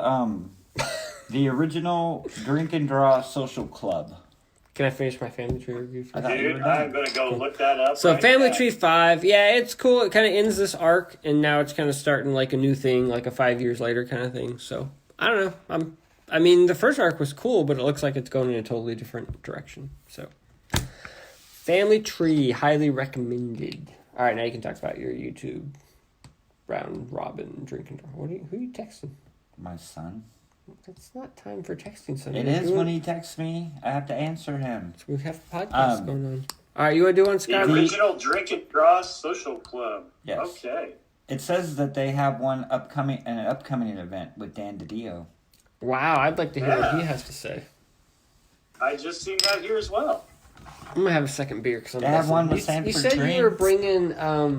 the original Drink and Draw Social Club. can I finish my Family Tree review I first? thought you were Dude, done. I'm going to go look that up. So right Family now. Tree 5, yeah, it's cool. It kind of ends this arc, and now it's kind of starting like a new thing, like a 5 years later kind of thing. So I don't know. I mean, the first arc was cool, but it looks like it's going in a totally different direction. So Family Tree, highly recommended. All right, now you can talk about your YouTube round robin drinking. Who are you texting? My son. It's not time for texting. Son. It is when he texts me. I have to answer him. We have podcasts Um, going on. All right, you want to do one, The Scott? original Drink and Draw Social Club. Yes. Okay. It says that they have an upcoming event with Dan DiDio. Wow, I'd like to hear what Yeah. he has to say. I just seen that here as well. I'm gonna have a second beer because I'm. They have messing. one with You Sanford said Green. you were bringing.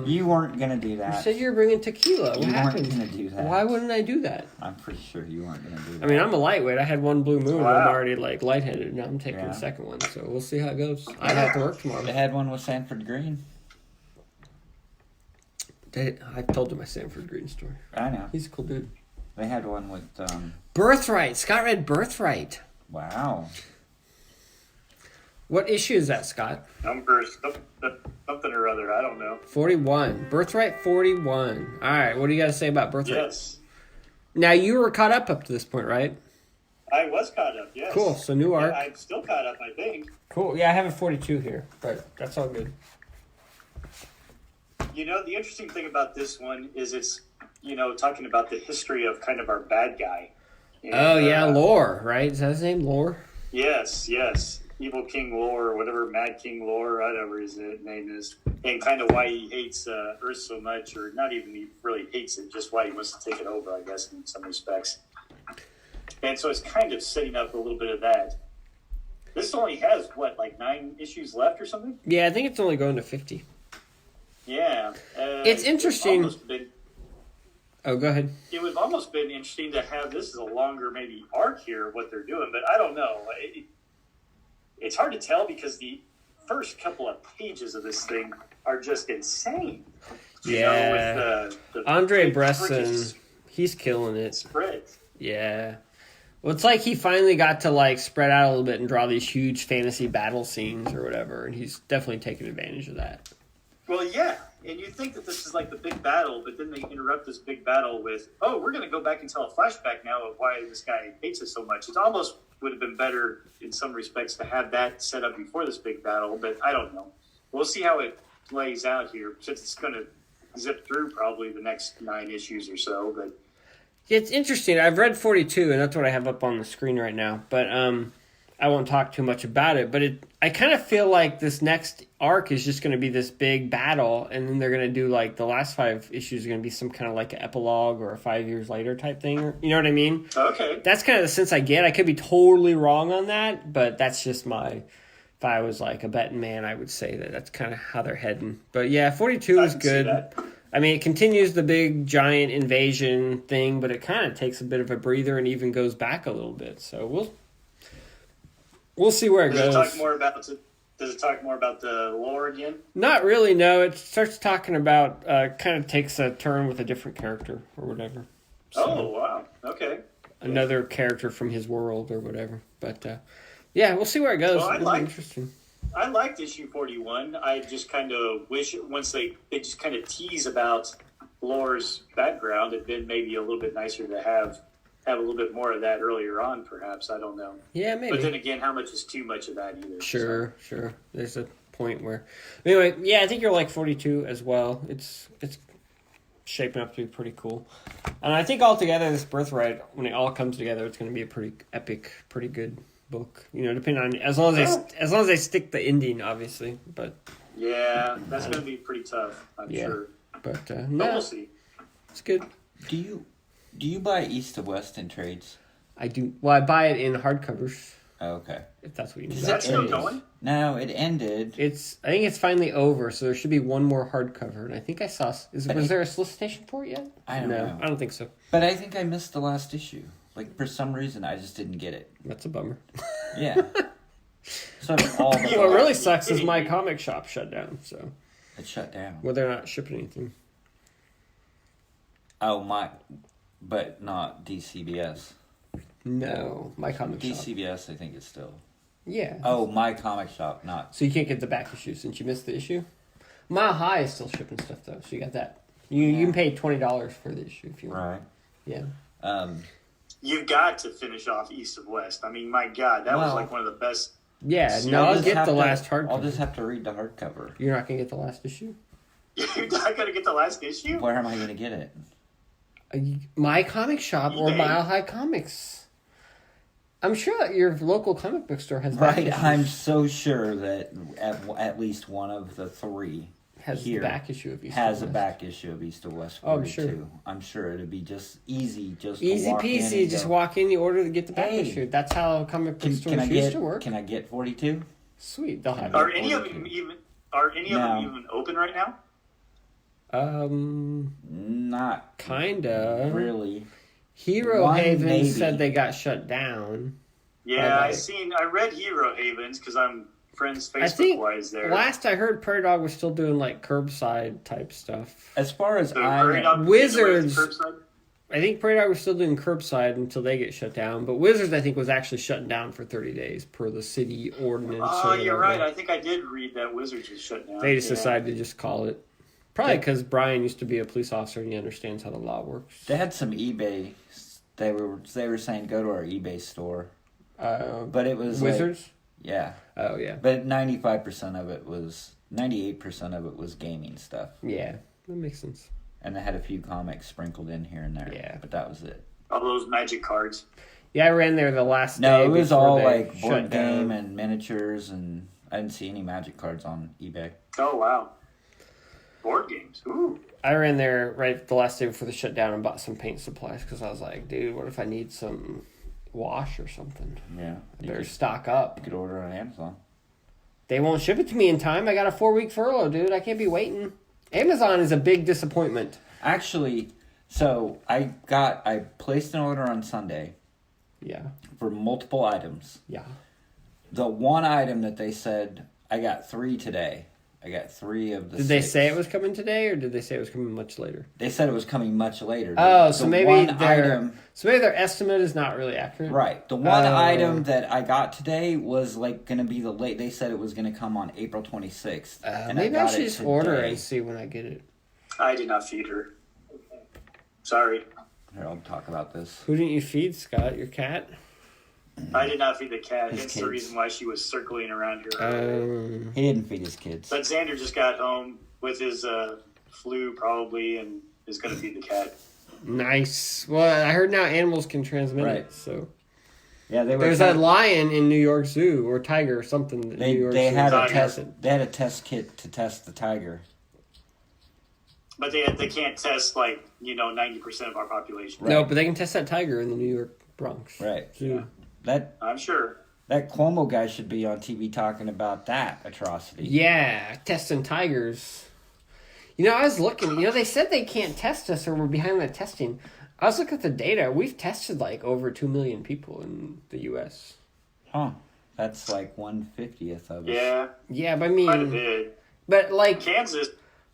You weren't gonna do You that. said you were bringing tequila. What You weren't happened? gonna do that. Why wouldn't I do that? I'm pretty sure you weren't gonna do that. I mean, I'm a lightweight. I had one blue moon. Wow. I'm already like lightheaded. Now I'm taking Yeah. the second one, so we'll see how it goes. I have to work tomorrow. They had one with Sanford Green. I told you my Sanford Green story. I know. He's a cool dude. They had one with Birthright. Scott read Birthright. wow. What issue is that, Scott? Number something or other. I don't know. 41. Birthright 41. All right. What do you got to say about Birthright? Yes. Now you were caught up to this point, right? I was caught up, yes. Cool. So new arc. Yeah, I'm still caught up, I think. Cool. Yeah, I have a 42 here, but that's all good. The interesting thing about this one is it's, talking about the history of kind of our bad guy. And, Oh yeah, Lore, right? Is that his name, Lore? Yes. Evil King Lore, or whatever, Mad King Lore, whatever his name is. And kind of why he hates Earth so much, or not even he really hates it, just why he wants to take it over, I guess, in some respects. And so it's kind of setting up a little bit of that. This only has, 9 issues left or something? Yeah, I think it's only going to 50. Yeah. It's interesting. Oh, go ahead. It would have almost been interesting to have this as a longer maybe arc here of what they're doing, but I don't know. It's hard to tell because the first couple of pages of this thing are just insane. With the Andre big Bresson, freaking he's killing it. spread. Yeah. Well, it's like he finally got to spread out a little bit and draw these huge fantasy battle scenes or whatever, and he's definitely taking advantage of that. Well, yeah, and you think that this is like the big battle, but then they interrupt this big battle with, we're going to go back and tell a flashback now of why this guy hates us so much. It almost would have been better in some respects to have that set up before this big battle, but I don't know. We'll see how it plays out here, since it's going to zip through probably the next 9 issues or so. But Yeah, it's interesting. I've read 42, and that's what I have up on the screen right now, but I won't talk too much about it, but I kind of feel like this next arc is just going to be this big battle, and then they're going to do the last 5 issues are going to be some kind of an epilogue or a 5 years later type thing. You know what I mean? okay. That's kind of the sense I get. I could be totally wrong on that, but that's just if I was a betting man, I would say that's kind of how they're heading. But yeah, 42 is can see good. that. I mean, it continues the big giant invasion thing, but it kind of takes a bit of a breather and even goes back a little bit. So we'll see where it Does goes. it talk more about the lore again? Not really, no. It starts talking about, kind of takes a turn with a different character or whatever. So, Oh, wow. Okay. another character from his world or whatever. But, yeah, we'll see where it goes. Well, It'll be interesting. I liked issue 41. I just kind of wish once they just kind of tease about Lore's background, it'd been maybe a little bit nicer to have a little bit more of that earlier on, perhaps. I don't know. Yeah, maybe. But then again, how much is too much of that either? Sure. There's a point where... Anyway, yeah, I think you're 42 as well. It's shaping up to be pretty cool. And I think altogether, this Birthright, when it all comes together, it's going to be a pretty epic, pretty good book. Depending on... As long as they stick the ending, obviously. But Yeah, that's going to be pretty tough, I'm sure. But, But no, we'll see. it's good. Do you buy East to West in trades? I do... Well, I buy it in hardcovers, Oh, okay. if that's what you need. Does That's it still end? going? No, it ended. I think it's finally over, so there should be one more hardcover. And I think I saw... Was there a solicitation for it yet? I don't know. I don't think so. But I think I missed the last issue. For some reason, I just didn't get it. That's a bummer. Yeah. So all the What really sucks is my comic shop shut down, so... it shut down. Well, they're not shipping anything. Oh, but not DCBS. No, my comic shop. DCBS, I think, is still. Yeah. Oh, my comic shop, not. So you can't get the back issue since you missed the issue? Mile High is still shipping stuff, though, so you got that. You can pay $20 for the issue if you want. Right. Yeah. You've got to finish off East of West. I mean, my God, that was one of the best. Yeah, no, I'll get the last hardcover. I'll just have to read the hardcover. You're not going to get the last issue? You're not going to get the last issue? Where am I going to get it? My comic shop or eBay. Mile High Comics. I'm sure that your local comic book store has back Right, issues. I'm so sure that at least one of the 3 has here the back issue of East has of a West. back issue of East to West Oh, I'm 42. sure. I'm sure it'd be just easy, to Easy walk in peasy, and just go, walk in, you order to get the back Hey, issue. That's how comic book Can stores I used get? to work. Can I get 42? Sweet, they'll have Are it. any of them even? Are any of them even open right now? Not Kinda. really. Hero One, Haven maybe. said they got shut down. Yeah, Right. I read Hero Havens because I'm friends I think Facebook wise there. last I heard, Prairie Dog was still doing curbside type stuff. As far as So I Prairie know, Dog Wizards- curbside? I think Prairie Dog was still doing curbside until they get shut down. But Wizards, I think, was actually shutting down for 30 days per the city ordinance. Oh, or you're whatever. right. I think I did read that Wizards was shut down. They just Yeah. decided to just call it. Probably because Brian used to be a police officer and he understands how the law works. they had some eBay. They were saying go to our eBay store, but it was Wizards? yeah. Oh, yeah. But 95% of it was 98% of it was gaming stuff. Yeah, that makes sense. And they had a few comics sprinkled in here and there. Yeah. But that was it. All those magic cards. Yeah, I ran there the last day. No, it was before all they like shut board game down. and miniatures, and I didn't see any magic cards on eBay. Oh, wow. Board games. Ooh. I ran there right the last day before the shutdown and bought some paint supplies because I was like, dude, what if I need some wash or something? Yeah. I better stock up. You could order on Amazon. They won't ship it to me in time. I got a 4-week furlough, dude. I can't be waiting. Amazon is a big disappointment. Actually, so I placed an order on Sunday Yeah. for multiple items. Yeah. The one item that they said, I got 3 today. I got 3 of the Did they 6. say it was coming today, or did they say it was coming much later? They said it was coming much later. Oh, The so maybe one their estimate is not really accurate. Right. The one Oh. item that I got today was like going to be the late. They said it was going to come on April 26th. And Maybe I got should it just order today. and see when I get it. I did not feed her. Sorry. Here, I'll talk about this. Who didn't you feed, Scott? Your cat? I did not feed the cat. His Hence the kids. reason why she was circling around here. He didn't feed his kids. But Xander just got home with his flu probably and is going to feed the cat. Nice. Well, I heard now animals can transmit Right. it, so... Yeah, they were. There's a lion in New York Zoo, or tiger or something. That New York They Zoo had a Tiger. test. They had a test kit to test the tiger. But they can't test 90% of our population. No, but they can test that tiger in the New York Bronx. Right. Zoo. That I'm sure. Cuomo guy should be on TV talking about that atrocity. Yeah, testing tigers. I was looking. They said they can't test us or we're behind on testing. I was looking at the data. We've tested over 2 million people in the U.S. Huh. That's like 1/50th of us. Yeah, Yeah, but I quite a mean, bit. but Kansas.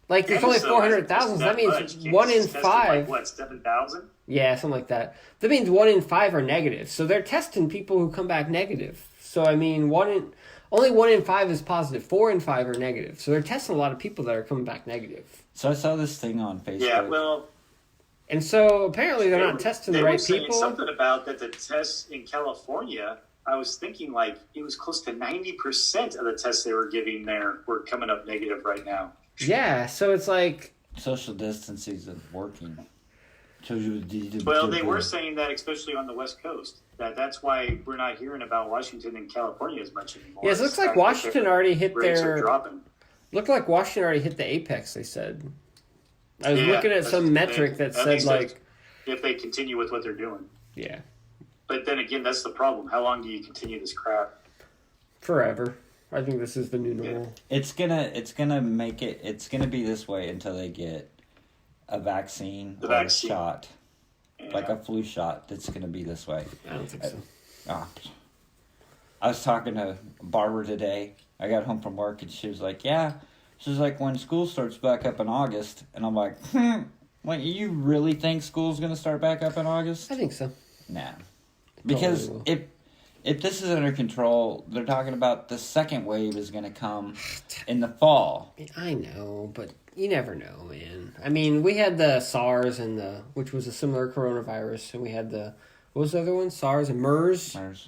there's Kansas, only though, 400,000. So that hasn't means tested 1 in tested, 5. 7,000? Yeah, something like that. That means 1 in 5 are negative. So they're testing people who come back negative. So I mean, only 1 in 5 is positive. 4 in 5 are negative. So they're testing a lot of people that are coming back negative. So I saw this thing on Facebook. Yeah, well, And so apparently they're not testing the they right were saying people. something about that the tests in California. I was thinking it was close to 90% of the tests they were giving there were coming up negative right now. Yeah, so it's like, Social distancing isn't working. Well, they were saying that, especially on the West Coast, that's why we're not hearing about Washington and California as much anymore. yeah, it looks It's like the fact that Washington their already hit rates are their. dropping. Looked like Washington already hit the apex. They said. I was Yeah, looking at that's some the metric thing. that At said least if they continue with what they're doing. yeah, But then again, that's the problem. How long do you continue this crap? forever. I think this is the new normal. It's gonna be this way until they get a vaccine The or vaccine. a shot. Yeah. Like a flu shot, that's gonna be this way. I don't think so. Ah. I was talking to Barbara today. I got home from work and she was like, yeah. She's like, when school starts back up in August. And I'm like, Wait, you really think school's going to start back up in August? I think so. Nah. Because Totally will. if this is under control, they're talking about the second wave is going to come in the fall. I know, but you never know, man. I mean, we had the SARS which was a similar coronavirus, and we had what was the other one? SARS and MERS. MERS.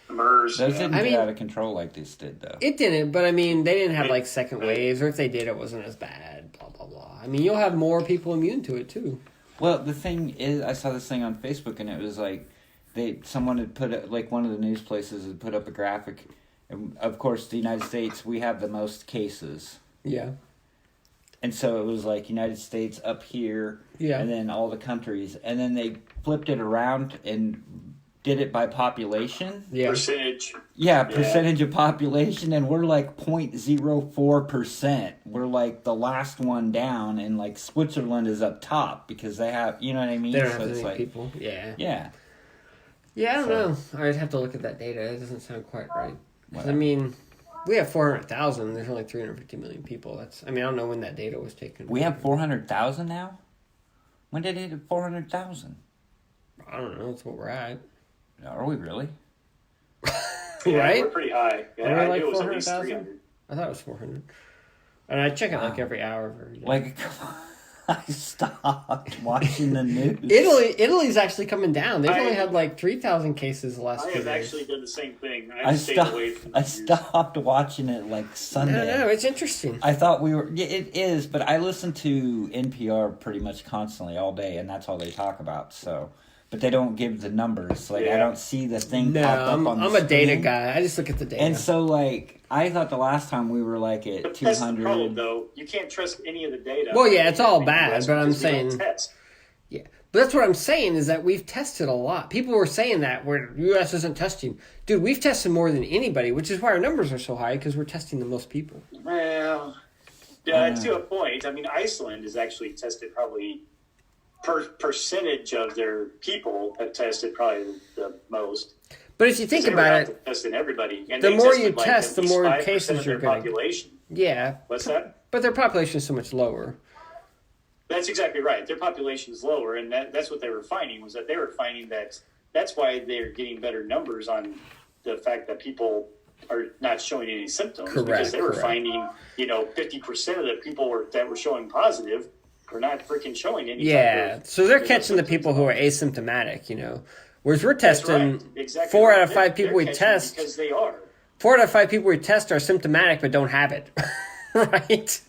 MERS. Those Yeah. didn't I get mean- out of control like this did, though. It didn't, but I mean, they didn't have second waves, or if they did, it wasn't as bad. Blah blah blah. I mean, you'll have more people immune to it too. Well, the thing is, I saw this thing on Facebook, and it was like someone had put it, like one of the news places had put up a graphic. And of course, the United States, we have the most cases. Yeah. And so it was like United States up here, Yeah. and then all the countries. And then they flipped it around and did it by population. Yeah. Percentage. Yeah, percentage of population, and we're like 0.04%. We're like the last one down, and like Switzerland is up top because they have, you know what I mean? They don't have So as it's many like, people. Yeah. yeah. Yeah, I don't So- know. I'd have to look at that data. It doesn't sound quite right. 'Cause, I Whatever. mean, we have 400,000. There's only 350 million people. I don't know when that data was taken. We have 400,000 now? When did it hit 400,000? I don't know. That's what we're at. Are we really? Yeah, Right? We're pretty high. Yeah, Are we I like knew it was at least 400,000? 300. I thought it was 400. And I check it Wow. every hour. Or every day. Like, I stopped. stopped watching the news. Italy's actually coming down. They've I- only had like 3,000 cases the last I 2 have days. actually done the same thing. I I've stayed away from the news. stopped watching it like I Sunday. don't know. It's interesting. I thought we were. Yeah, it is, but I listen to NPR pretty much constantly all day, and that's all they talk about. So, but they don't give the numbers. Like I Yeah. don't see the thing No, pop up I'm on the a data screen. guy. I just look at the data. And so, like, I thought the last time we were like at But that's the 200. problem, though. You can't trust any of the data. Well, yeah, it's all in the bad, US but I'm because we don't saying- test. Yeah, but that's what I'm saying is that we've tested a lot. People were saying that where U.S. isn't testing. Dude, we've tested more than anybody, which is why our numbers are so high because we're testing the most people. Well, yeah, to a point. I mean, Iceland has actually tested probably percentage of their people have tested probably the most. But if you think They were about out it, to testing everybody. And the they more tested, you like, test, at the least more 5% cases of their you're gonna- population. yeah, What's that? but their population is so much lower. That's exactly right. Their population is lower, and that's what they were finding was that they were finding that that's why they're getting better numbers on the fact that people are not showing any symptoms because Correct, they were correct. finding 50% of the people that were showing positive were not freaking showing any. Yeah, type of, so they're you know, catching the symptoms. people who are asymptomatic, Whereas we're That's testing right. Exactly 4 right. out of 5 They're people we catching it test. because they are. 4 out of 5 people we test are symptomatic but don't have it, right?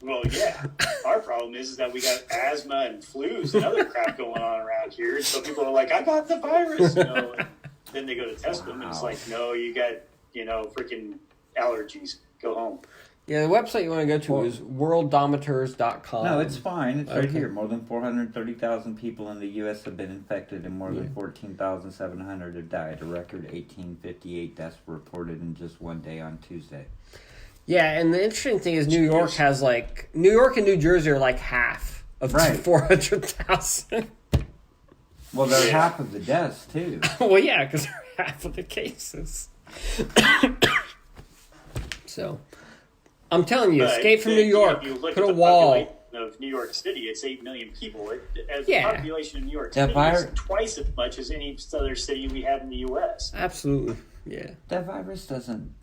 Well, yeah. Our problem is that we got asthma and flus and other crap going on around here. And so people are like, I got the virus. And then they go to test them, and it's like, no, you got, freaking allergies. Go home. Yeah, the website you want to go to is worldometers.com. No, it's fine. It's right Okay. here. More than 430,000 people in the U.S. have been infected, and more than 14,700 have died. A record 1858 deaths were reported in just one day on Tuesday. Yeah, and the interesting thing is New York has New York and New Jersey are like half of Right. 400,000. Well, they're Yeah. half of the deaths too. Well, yeah, because they're half of the cases. So, I'm telling you, But escape from then, New York. if you look Put at a the wall. population of New York City, it's 8 million people. As Yeah. the population of New York That City is vir- twice as much as any other city we have in the U.S. Absolutely. Yeah. That virus doesn't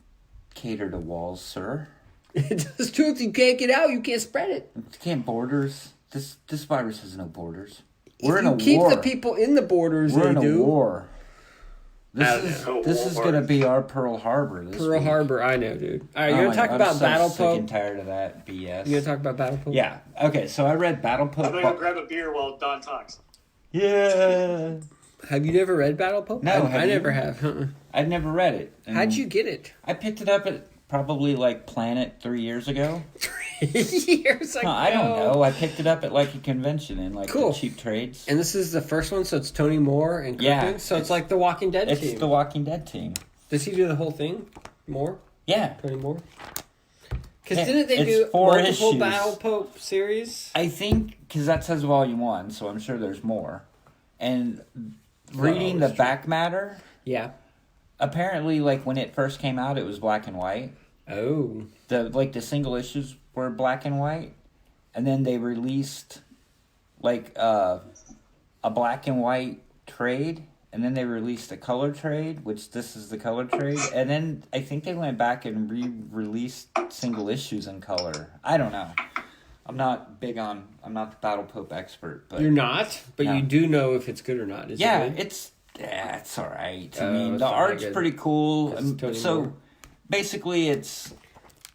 cater to walls, sir. It does too. If you can't get out, you can't spread it. It can't borders. This virus has no borders. If We're in you a keep war. the people in the borders, We're they in a do. war. I This don't is know. this is War. gonna be our Pearl Harbor. This Pearl week. Harbor, I know, dude. All right, Oh you my want to talk God, about I'm so Battle sick and Pope? tired of that BS. You want to talk about Battle Pope? Yeah. Okay. So I read Battle I'm going to go Pope. grab a beer while Don talks. Yeah. Have you never read Battle Pope? No, I have you? never have. I'd never read it. And How'd you get it? I picked it up at probably like Planet 3 years ago. Years ago. No, I don't know. I picked it up at like a convention in like Cool. the cheap trades. And this is the first one, so it's Tony Moore and Yeah, Kirkman. So it's like the Walking Dead It's team. the Walking Dead team. Does he do the whole thing? Moore? Yeah. Tony Moore? Because Yeah, didn't they it's do 4 multiple issues. Battle Pope series? I think because that says volume 1, so I'm sure there's more. And reading the that's true. back matter, Yeah. apparently, like when it first came out, it was black and white. Oh. The single issues were black and white, and then they released like a black and white trade, and then they released a color trade, which this is the color trade, and then I think they went back and re-released single issues in color. I don't know. I'm not the Battle Pope expert, but You're not, but No. you do know if it's good or not. Is yeah, it good? it's all right. Oh, I mean, it's the not that art's good. pretty cool. It's Tony So Moore. basically, it's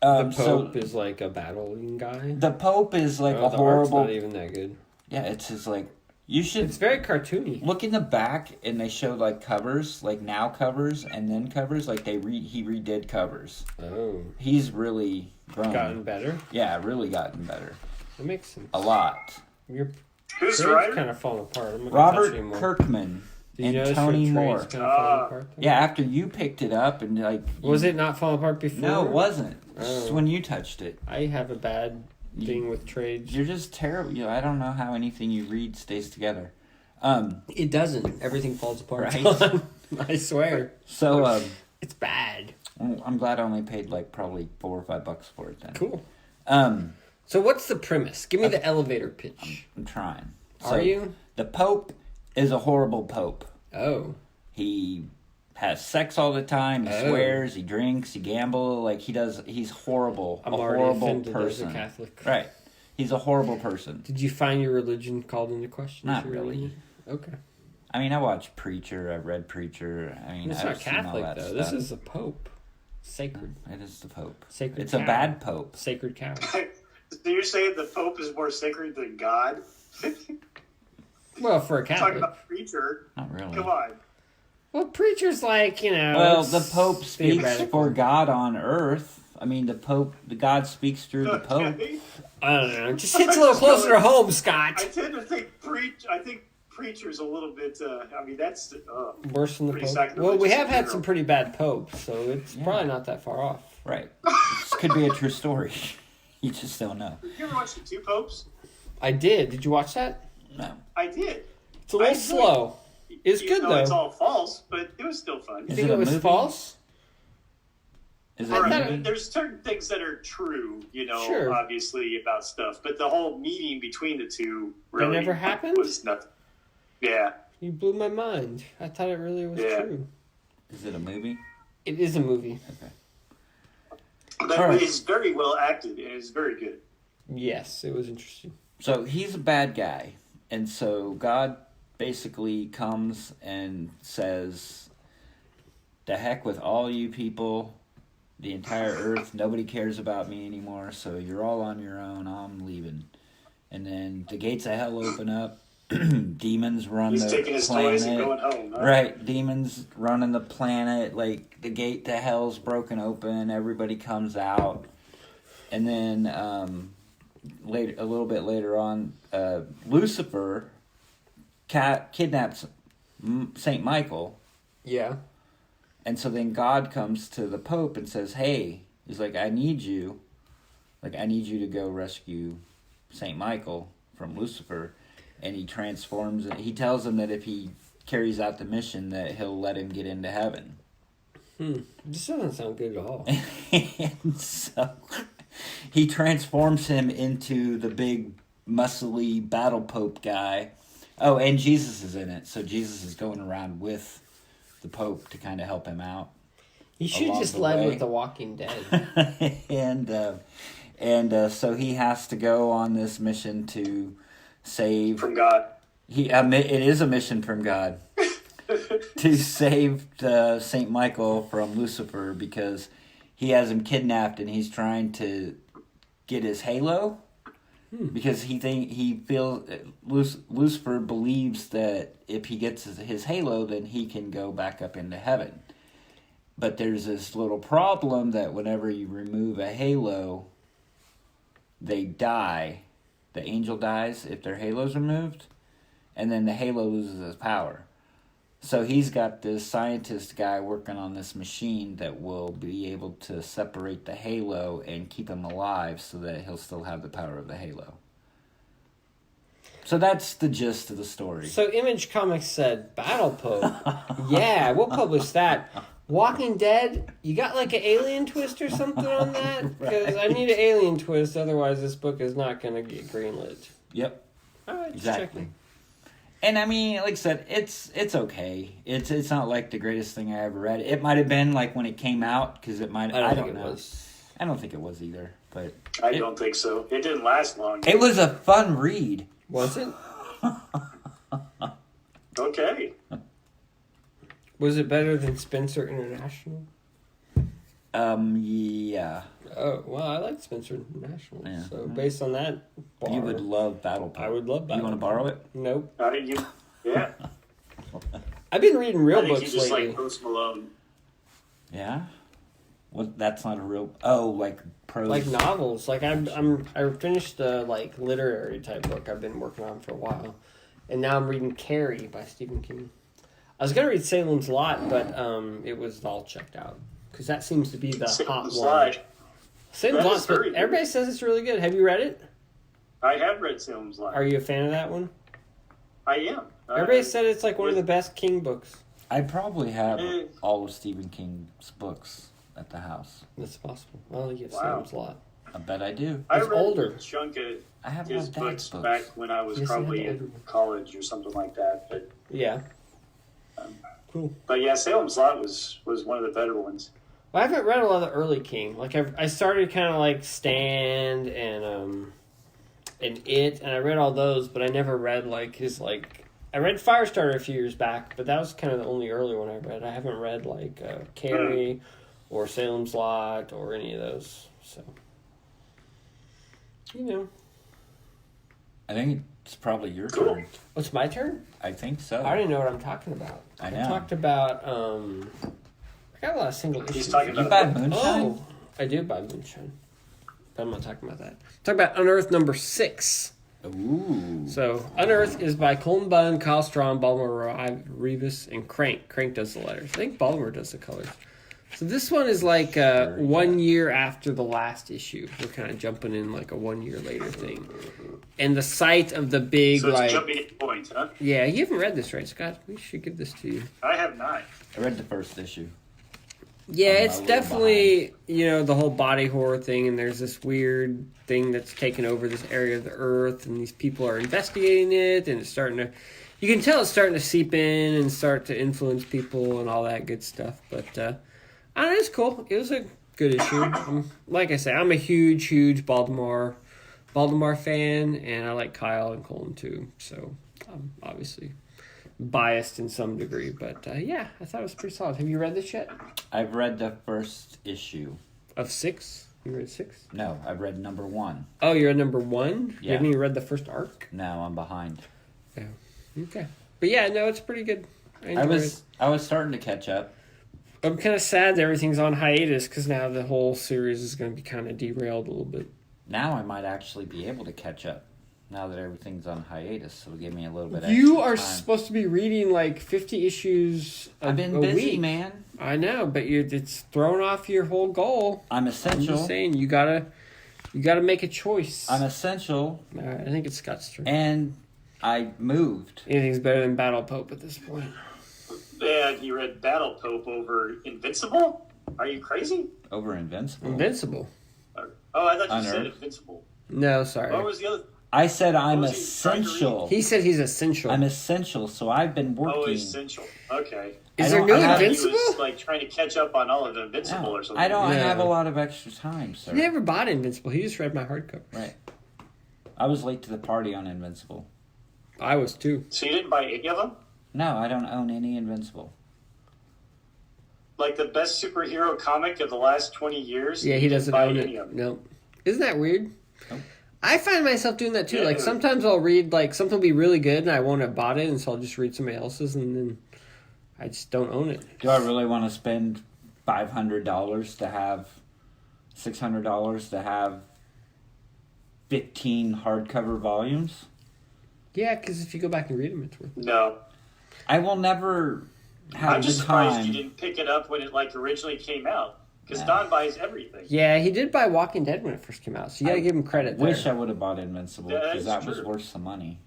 The so Pope is like a battling guy. the Pope is like Oh, a the art's horrible. not even that good. Yeah, it's his like. You should It's very cartoony. look in the back, and they showed like covers, like now covers and then covers. Like he redid covers. Oh. He's really grown. Gotten better. Yeah, really gotten better. That makes sense. A lot. Your Who's the trade's writer? kind of falling apart. I'm not gonna touch Robert anymore. Kirkman Did you and notice Tony your Moore. trade's kind of falling apart? though? Yeah, after you picked it up and like. Was it not falling apart before? No, it wasn't. Just Oh. when you touched it. I have a bad thing with trades. You're just terrible. I don't know how anything you read stays together. It doesn't. Everything falls apart. Right. I swear. So It's bad. I'm glad I only paid like probably $4 or $5 for it then. Cool. Um, So what's the premise? Give me the elevator pitch. I'm trying. Are you? The Pope is a horrible Pope. Oh. He has sex all the time. He Oh. swears. He drinks. He gambles. Like he's horrible. I'm a already horrible offended person. as a Catholic. Right. He's a horrible person. Did you find your religion called into question? Not really. Okay. I mean, I watched Preacher. I've read Preacher. I mean, It's I've not seen all Catholic, that though. stuff. This is a pope. Sacred. It is the Pope. Sacred It's cow. a bad Pope. Sacred cow. So you're saying the Pope is more sacred than God? Well, for a Talking Catholic. about preacher. Not really. Come on. Well, preacher's like, Well, it's the Pope speaks theoretical. for God on earth. I mean, the God speaks through the Pope. Okay. I don't know. It just hits a little closer to home, Scott. I tend to think I think preacher's a little bit. I mean, that's Worse than the pretty Pope. sacrilegious Well, we have in had general. some pretty bad popes, so it's Yeah. probably not that far off. Right. This could be a true story. You just don't know. You ever watch the Two Popes? I did. Did you watch that? No. I did. It's a little I enjoyed slow. It's Even good, though it's though. all false, but it was still fun. You Is think it it a was movie? false? Is it Or, a thought movie? there's certain things that are true, Sure. obviously about stuff, but the whole meeting between the two really never happened? was nothing. Yeah, You blew my mind. I thought it really was Yeah. true. Is it a movie? It is a movie. but All right. it's very well acted and it's very good. Yes, it was interesting. So he's a bad guy. And so God basically comes and says, the heck with all you people, the entire earth, nobody cares about me anymore, so you're all on your own, I'm leaving. And then the gates of hell open up, demons run He's the taking his planet. toys and going home. Huh? Right, demons running the planet, like the gate to hell's broken open, everybody comes out. And then later, a little bit later on, Lucifer kidnaps Saint Michael, Yeah. and so then God comes to the Pope and says, "Hey," he's like, "I need you to go rescue Saint Michael from Lucifer," and he transforms it. He tells him that if he carries out the mission, that he'll let him get into heaven. This doesn't sound good at all. And so he transforms him into the big, muscly battle pope guy. Oh, and Jesus is in it. So Jesus is going around with the Pope to kind of help him out. You should Along just the led way. with The Walking Dead. and so he has to go on this mission to save. From God. It is a mission from God to save Saint Michael from Lucifer because he has him kidnapped and he's trying to get his halo. Because he feels Lucifer believes that if he gets his halo, then he can go back up into heaven. But there's this little problem that whenever you remove a halo, they die. The angel dies if their halo's removed, and then the halo loses its power. So he's got this scientist guy working on this machine that will be able to separate the halo and keep him alive so that he'll still have the power of the halo. So that's the gist of the story. So Image Comics said, Battle Pope. Yeah, we'll publish that. Walking Dead, you got like an alien twist or something on that? Because I need an alien twist, otherwise this book is not going to get greenlit. Yep, All right, just exactly. checking. And I mean, like I said, it's okay. It's not like the greatest thing I ever read. It might have been like when it came out because it might. I don't think know. it was. I don't think it was either. But I don't think so. It didn't last long. it was a fun read. Was it? Okay. Was it better than Spencer International? Yeah. Oh, well, I like Spencer International. Yeah. So based on that, You would love Battle Pope. I would love Battle You want to Pope. borrow it? Nope. Yeah. I've been reading I real think you books just lately. like Post Malone. Yeah. Well, that's not a real. Oh, like prose. Like novels. Like I finished a like literary type book I've been working on for a while, and now I'm reading Carrie by Stephen King. I was gonna read Salem's Lot, but it was all checked out because that seems to be the hot one. Slide. Salem's That Lot. is very good. Everybody says it's really good. Have you read it? I have read Salem's Lot. Are you a fan of that one? I am. Everybody said it's like one of the best King books. I probably have Eh. all of Stephen King's books at the house. That's possible. Well, you get Wow. Salem's Lot. I bet I do. I It's read older. a chunk of I have his my dad's books books. back when I was Yes, you had probably the older in one. college or something like that. Yeah. Cool. But yeah, Salem's Lot was one of the better ones. Well, I haven't read a lot of the early King. Like I started kind of like Stand and and It, and I read all those, but I never read like his like. I read Firestarter a few years back, but that was kind of the only early one I read. I haven't read like Carrie or Salem's Lot or any of those. So, I think it's probably your Cool. turn. What's my turn? I think so. I already know what I'm talking about. I I know. talked about. I got a lot of single issues. He's talking You about buy Moonshine? Oh, I do buy Moonshine. But I'm not talking about that. Talk about Unearth number 6. Ooh. So, Unearth is by Colin Bunn, Kyle Strawn, Baltimore Rivas, and Crank. Crank does the letters. I think Baltimore does the colors. So this one is like 1 year after the last issue. We're kind of jumping in like a 1 year later thing. And the site of the big, So it's like... jumping in points, huh? Yeah, you haven't read this, right, Scott? We should give this to you. I have not. I read the first issue. Yeah, I'm it's a little definitely, the whole body horror thing, and there's this weird thing that's taken over this area of the earth, and these people are investigating it, and it's starting to... You can tell it's starting to seep in and start to influence people and all that good stuff, but, I don't know, it's cool. It was a good issue. Like I say, I'm a huge Baltimore fan, and I like Kyle and Colin, too, so I'm obviously biased in some degree, but, yeah, I thought it was pretty solid. Have you read this yet? I've read the first issue. Of 6? You read 6? No, I've read number 1. Oh, you're at number 1? You Yeah. haven't even read the first arc? No, I'm behind. Yeah. Okay. But yeah, no, it's pretty good. I enjoyed it. I was starting to catch up. I'm kind of sad that everything's on hiatus because now the whole series is going to be kind of derailed a little bit. Now I might actually be able to catch up. Now that everything's on hiatus, so it'll give me a little bit You extra are time. supposed to be reading like 50 issues I've been a busy, week. man. I know, but it's thrown off your whole goal. I'm I'm essential. just saying, you gotta make a choice. I'm essential, All right, I think it's Scott's turn. and I moved. Anything's better than Battle Pope at this point. And you read Battle Pope over Invincible? Are you crazy? Over Invincible. Invincible. Oh, I thought you said Unearthed. Invincible. No, sorry. What was the other? I said I'm What was he trying to read? essential. He said he's essential. I'm essential, so I've been working. Oh, Essential. Okay. Is I there don't- new I have- He Invincible? was like trying to catch up on all of Invincible No, or something. I don't No. have a lot of extra time, sir. He never bought Invincible. He just read my hardcover. Right. I was late to the party on Invincible. I was too. So you didn't buy any of them? No, I don't own any Invincible. Like the best superhero comic of the last 20 years? Yeah, you he didn't doesn't buy own any it. of them. No. Isn't that weird? Nope. I find myself doing that too. Yeah. Like sometimes I'll read like something will be really good and I won't have bought it, and so I'll just read somebody else's and then I just don't own it. Do I really want to spend $500 to have $600 to have 15 hardcover volumes? Yeah, because if you go back and read them, it's worth it. No. I will never have I'm just the surprised time. you didn't pick it up when it like originally came out. Because No. Don buys everything. Yeah, he did buy Walking Dead when it first came out, so you gotta I give him credit there. Wish I would have bought Invincible Yeah, because that's that was true. worth some money.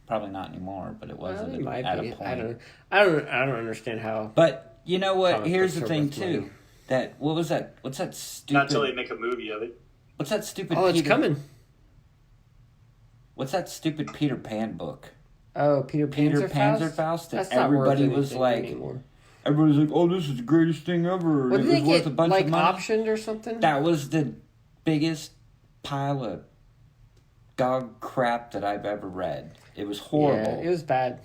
Probably not anymore, but it Well, wasn't it might at be. a point. I don't understand how. But you know what? Comic Here's books the are thing worth money. too. That what was that? What's that Not until they stupid? make a movie of it. What's that stupid? Oh, it's Peter, coming. What's that stupid Peter Pan book? Oh, Peter Peter Panzerfaust? Panzerfaust. That's That not worth everybody was anything like, anymore. everybody's like, "Oh, this is the greatest thing ever." Well, It did was they worth get a bunch like of money. optioned or something? That was the biggest pile of dog crap that I've ever read. It was horrible. Yeah, it was bad.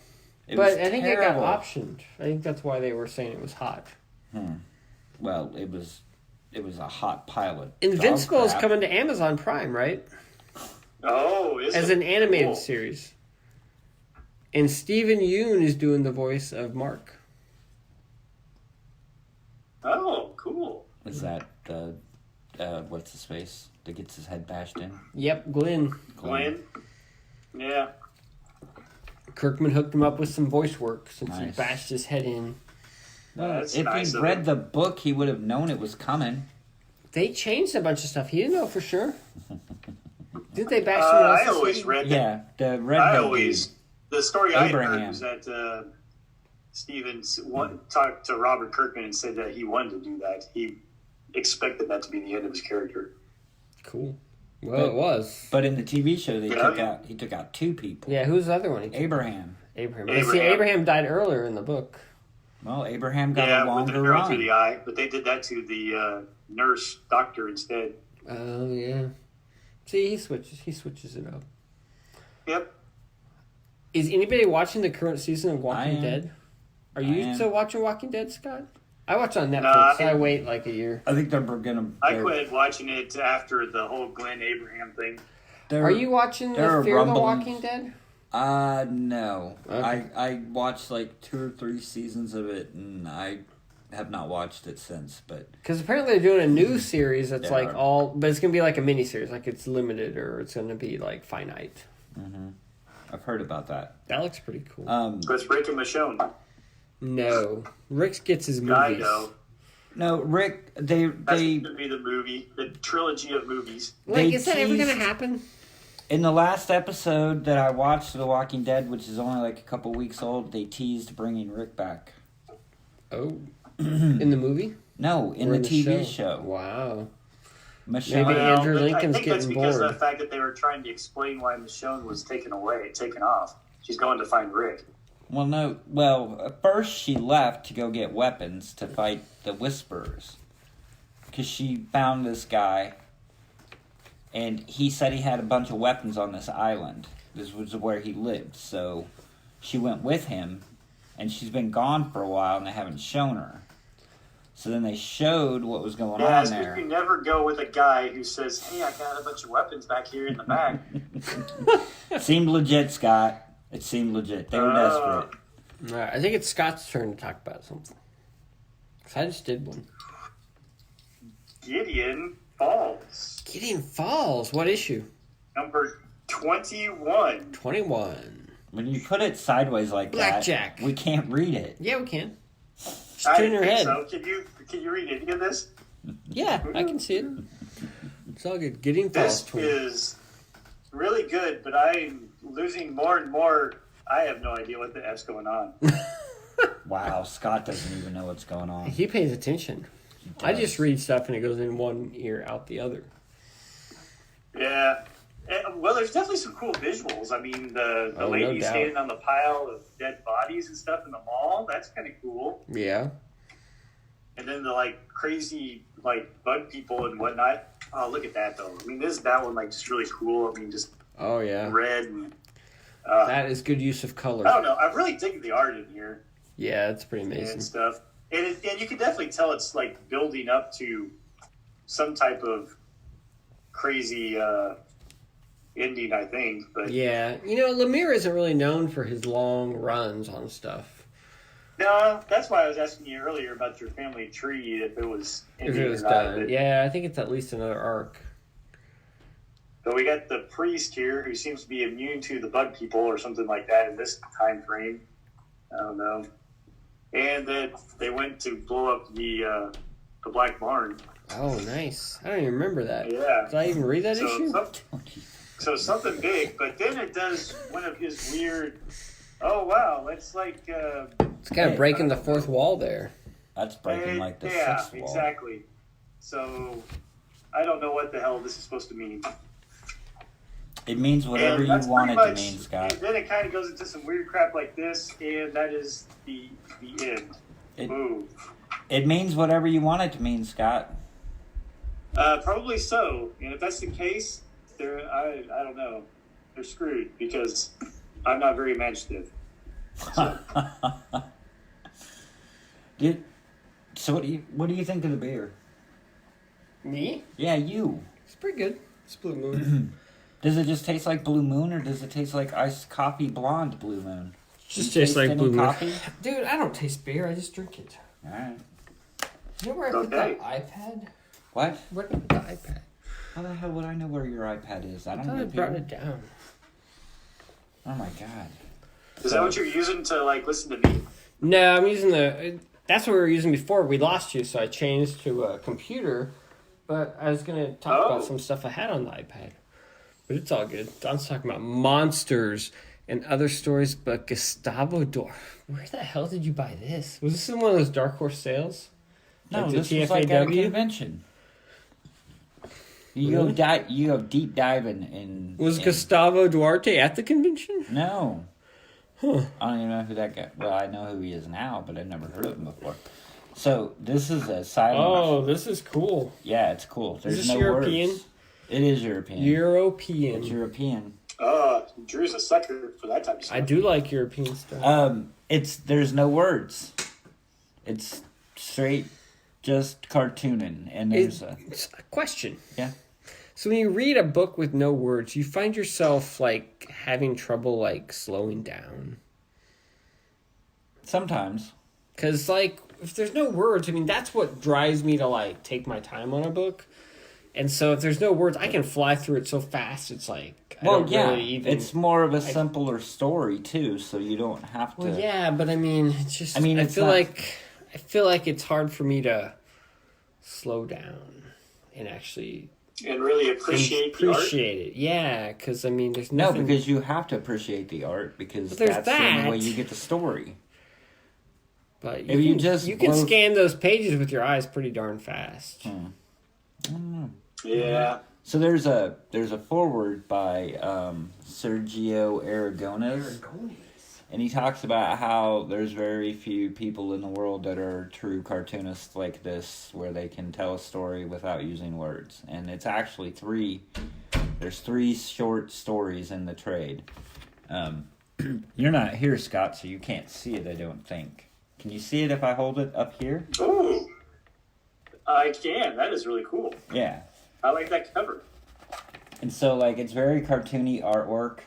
It But was I think terrible. it got optioned. I think that's why they were saying it was hot. Well, it was a hot pile of Invincible dog is crap. coming to Amazon Prime, right? Oh, is As it? an animated Cool. series. And Steven Yeun is doing the voice of Mark. Oh, cool. Is that what's his face that gets his head bashed in? Yep, Glenn. Glenn? Yeah. Kirkman hooked him up with some voice work since he Nice. bashed his head in. That's If nice he of read him. the book, he would have known it was coming. They changed a bunch of stuff. He didn't know for sure. Did they bash someone I else's always head? read that. Yeah, the red. I always, the story I heard Abraham. was that Stevens talked to Robert Kirkman and said that he wanted to do that. He expected that to be the end of his character. Cool. Well, it was. But in the TV show, Yeah. he took out two people. Yeah, who's the other one? Abraham. Abraham. Abraham. See, Abraham died earlier in the book. Well, Abraham got Yeah, a with the longer arrow through the run. eye, but they did that to the nurse doctor instead. Oh, yeah. See, he switches it up. Yep. Is anybody watching the current season of I Walking am. Dead? Are I you am. still watching Walking Dead, Scott? I watch on Netflix. No, So I wait like a year. I think they're gonna. I quit watching it after the whole Glenn Abraham thing. Are you watching there the are Fear the rumblings. Walking Dead? No. Okay. I watched like 2 or 3 seasons of it, and I have not watched it since. But Because apparently they're doing a new series that's They like are. all, but it's gonna be like a mini series, like it's limited or it's gonna be like finite. I've heard about that. That looks pretty cool. With Rick and Michonne. No, Rick gets his movies. Dido. No, Rick. That's They going to be the movie, the trilogy of movies. Like, They is that ever gonna teased- happen? in the last episode that I watched, The Walking Dead, which is only like a couple weeks old, they teased bringing Rick back. Oh, in the movie? No, in Or the TV show. Wow. Michelle. Maybe Andrew but Lincoln's I think that's getting because bored. of the fact that they were trying to explain why Michonne was taken off. She's going to find Rick. Well, no. Well, at first she left to go get weapons to fight the Whisperers. Because she found this guy, and he said he had a bunch of weapons on this island. This was where he lived. So she went with him, and she's been gone for a while, and they haven't shown her. So then they showed what was going Yeah, on so there. you never go with a guy who says, "Hey, I got a bunch of weapons back here in the back." Seemed legit, Scott. It seemed legit. They were desperate. All right, I think it's Scott's turn to talk about something. 'Cause I just did one. Gideon Falls, Gideon Falls. What issue? number 21. 21. When you put it sideways like Blackjack. that, we can't read it. Yeah, we can. Just I turn your think head. so. Can you read any of this? Yeah, I can see it. It's all good. Gideon Falls. This 20. is really good, but I'm losing more and more. I have no idea what the F's going on. Wow, Scott doesn't even know what's going on. He pays attention. I just read stuff and it goes in one ear, out the other. Yeah. Well, there's definitely some cool visuals. I mean, the Oh, no lady doubt. standing on the pile of dead bodies and stuff in the mall, that's kind of cool. Yeah. And then the, like, crazy, like, bug people and whatnot. Oh, look at that, though. I mean, that one, like, just really cool. I mean, just Oh, yeah. red and... That is good use of color. I don't know. I really dig the art in here Yeah, it's pretty amazing. and stuff. And you can definitely tell it's, like, building up to some type of crazy ending, I think. But Yeah. You know, Lemire isn't really known for his long runs on stuff. no, that's why I was asking you earlier about your family tree, if it was If ending it or was not. done. But, Yeah, I think it's at least another arc. but we got the priest here who seems to be immune to the bug people or something like that in this time frame. I don't know. And then they went to blow up the Black Barn. Oh, nice. I don't even remember that. Yeah. Did I even read that issue? So something big, but then it does one of his weird. Oh wow, it's like. It's kind of Hey, breaking the fourth wall there. That's breaking like the yeah, sixth wall. exactly. So I don't know what the hell this is supposed to mean. It means whatever And you that's want it pretty to much- mean, Scott. And then it kind of goes into some weird crap like this, and that is the end. It- Ooh. It means whatever you want it to mean, Scott. Probably so. And if that's the case, I don't know. They're screwed because I'm not very imaginative. So what do you think of the beer? Me? Yeah, you. It's pretty good. It's Blue Moon. Does it just taste like Blue Moon, or does it taste like iced coffee blonde Blue Moon? Just You tastes taste like any Blue Moon. coffee? Dude, I don't taste beer. I just drink it. All right. You know where I put Okay. that iPad? What? Where did I put the iPad? How the hell would I know where your iPad is? I I don't thought I know. brought it down. Oh my god. Is that what you're using to like listen to me? No, I'm using the... That's what we were using before. We lost you, so I changed to a computer. But I was going to talk about some stuff I had on the iPad. But it's all good. Don's talking about monsters and other stories, but Gustavo Dor. Where the hell did you buy this? Was this in one of those Dark Horse sales? No, Like the this was like at a TFAW? convention. You Really? you go deep diving in. Was in, Gustavo Duarte at the convention? No. Huh. I don't even know who that guy. Well, I know who he is now, but I've never heard of him before. So this is a silent. Oh, this is cool. Yeah, it's cool. There's this no European? words. It is European. European. It's European. Drew's a sucker for that type of stuff. I do like European stuff. There's no words. It's straight just cartooning, and there's It's a question. yeah. So when you read a book with no words, you find yourself like having trouble like slowing down. Sometimes. Because like if there's no words, I mean that's what drives me to like take my time on a book. And so if there's no words, I can fly through it so fast. It's like I don't really even. It's more of a simpler story too, so you don't have to. Well, yeah, but I mean, it's just. I mean, I it's feel not- like it's hard for me to slow down and actually and really appreciate the art. it. Yeah, because I mean, there's No, nothing. because you have to appreciate the art because But there's that's the only that. way you get the story. But if you just you can blow- scan those pages with your eyes pretty darn fast. Yeah. So there's a foreword by Sergio Aragones, and he talks about how there's very few people in the world that are true cartoonists like this, where they can tell a story without using words. And it's actually three. There's three short stories in the trade. You're not here, Scott, so you can't see it. I don't think. Can you see it if I hold it up here? Ooh. I can. That is really cool. Yeah. I like that cover. And so, like, it's very cartoony artwork.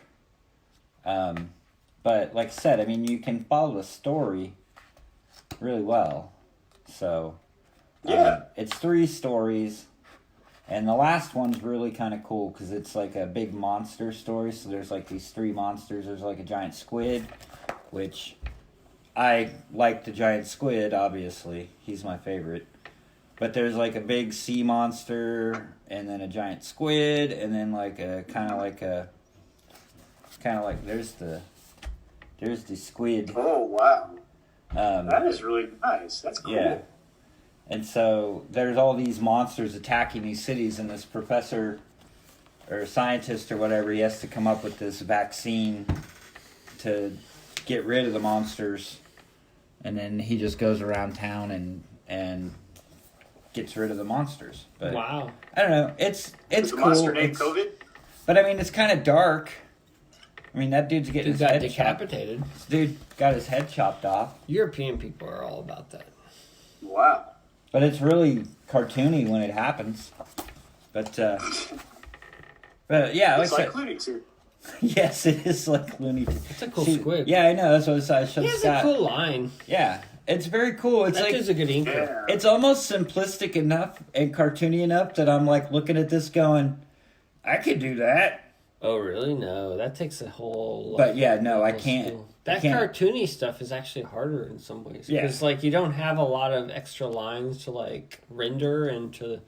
But, like I said, I mean, you can follow the story really well. So, Yeah. it's three stories. And the last one's really kind of cool because it's like a big monster story. So there's, like, these three monsters. There's, like, a giant squid, which I like the giant squid, obviously. He's my favorite. But there's like a big sea monster, and then a giant squid, and then like a kind of like there's the squid. Oh, wow. Um, That is really nice. That's cool. yeah, and so there's all these monsters attacking these cities, and this professor or scientist or whatever, he has to come up with this vaccine to get rid of the monsters, and then he just goes around town and gets rid of the monsters. But Wow. I don't know. It's Is the cool. monster named It's- COVID? But I mean, it's kind of dark. I mean, that dude's getting Dude his got head chopped. decapitated. This dude got his head chopped off. European people are all about that. Wow. But it's really cartoony when it happens. But yeah, It's like I like said, Looney Tunes. yes, it is like Looney Tunes. It's a cool See, squid. Yeah, I know. That's what I showed He has Scott. a cool line. Yeah, it's very cool. It's That like dude's a good inker. Yeah. it's almost simplistic enough and cartoony enough that I'm like looking at this going, I could do that. Oh, really? No, that takes a whole. But yeah, no, I level can't. skill. I That can't. cartoony stuff is actually harder in some ways Yeah. because, like, you don't have a lot of extra lines to like render and to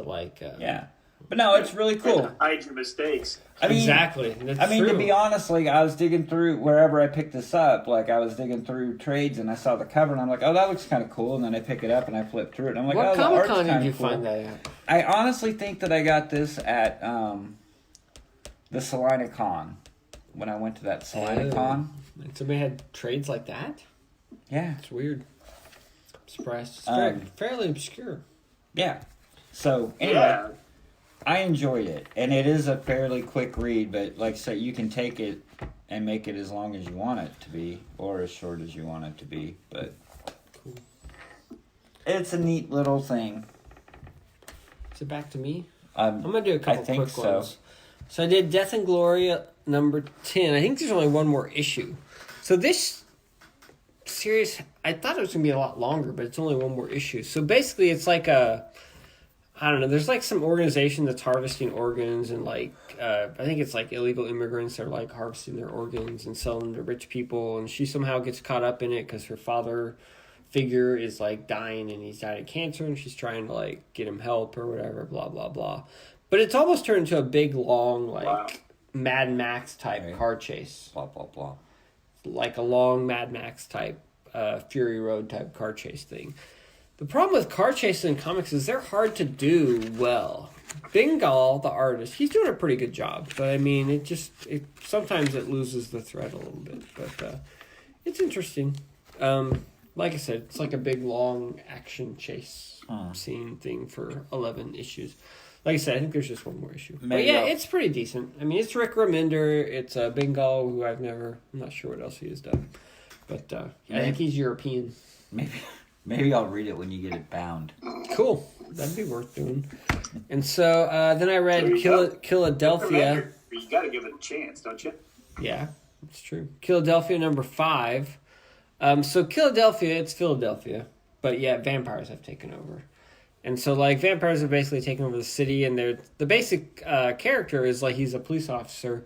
like. Yeah, but no, it's really cool. Hide your mistakes. I mean, exactly. That's I mean, true. to be honest, like I was digging through wherever I picked this up. Like I was digging through trades, and I saw the cover, and I'm like, "Oh, that looks kind of cool." And then I pick it up, and I flip through it, and I'm like, What "Oh, the Comic art's Con did kind you of cool." find that at? I honestly think that I got this at the Salina Con when I went to that Salina Oh. Con. And somebody had trades like that. Yeah, It's weird. I'm surprised. It's fairly obscure. yeah. So anyway. Yeah. I enjoyed it, and it is a fairly quick read, but like I said, you can take it and make it as long as you want it to be, or as short as you want it to be, but Cool. it's a neat little thing. Is it back to me? I'm gonna do a couple think quick so. ones. So I did Death and Glory number 10. I think there's only one more issue. So this series, I thought it was gonna be a lot longer, but it's only one more issue. So basically, it's like I don't know. There's like some organization that's harvesting organs, and like I think it's like illegal immigrants that are like harvesting their organs and selling them to rich people. And she somehow gets caught up in it because her father figure is like dying, and he's died of cancer, and she's trying to like get him help or whatever. Blah blah blah. But it's almost turned into a big long like Wow. Mad Max type Right. car chase, Blah, blah, blah. like a long Mad Max type Fury Road type car chase thing. The problem with car chases in comics is they're hard to do well. Bengal, the artist, he's doing a pretty good job, but I mean, sometimes it loses the thread a little bit. But it's interesting. Like I said, it's like a big long action chase scene thing for 11 issues. Like I said, I think there's just one more issue. But Maybe yeah, I'll- it's pretty decent. I mean, it's Rick Remender. It's Bengal, who I'm not sure what else he has done. But I think he's European. Maybe I'll read it when you get it bound. Cool. That'd be worth doing. And so then I read There you go. Philadelphia. You got to give it a chance, don't you? Yeah, it's true. Philadelphia number 5. So Philadelphia, it's Philadelphia. But yeah, vampires have taken over. And so, like, vampires have basically taken over the city, and the basic character is, like, he's a police officer,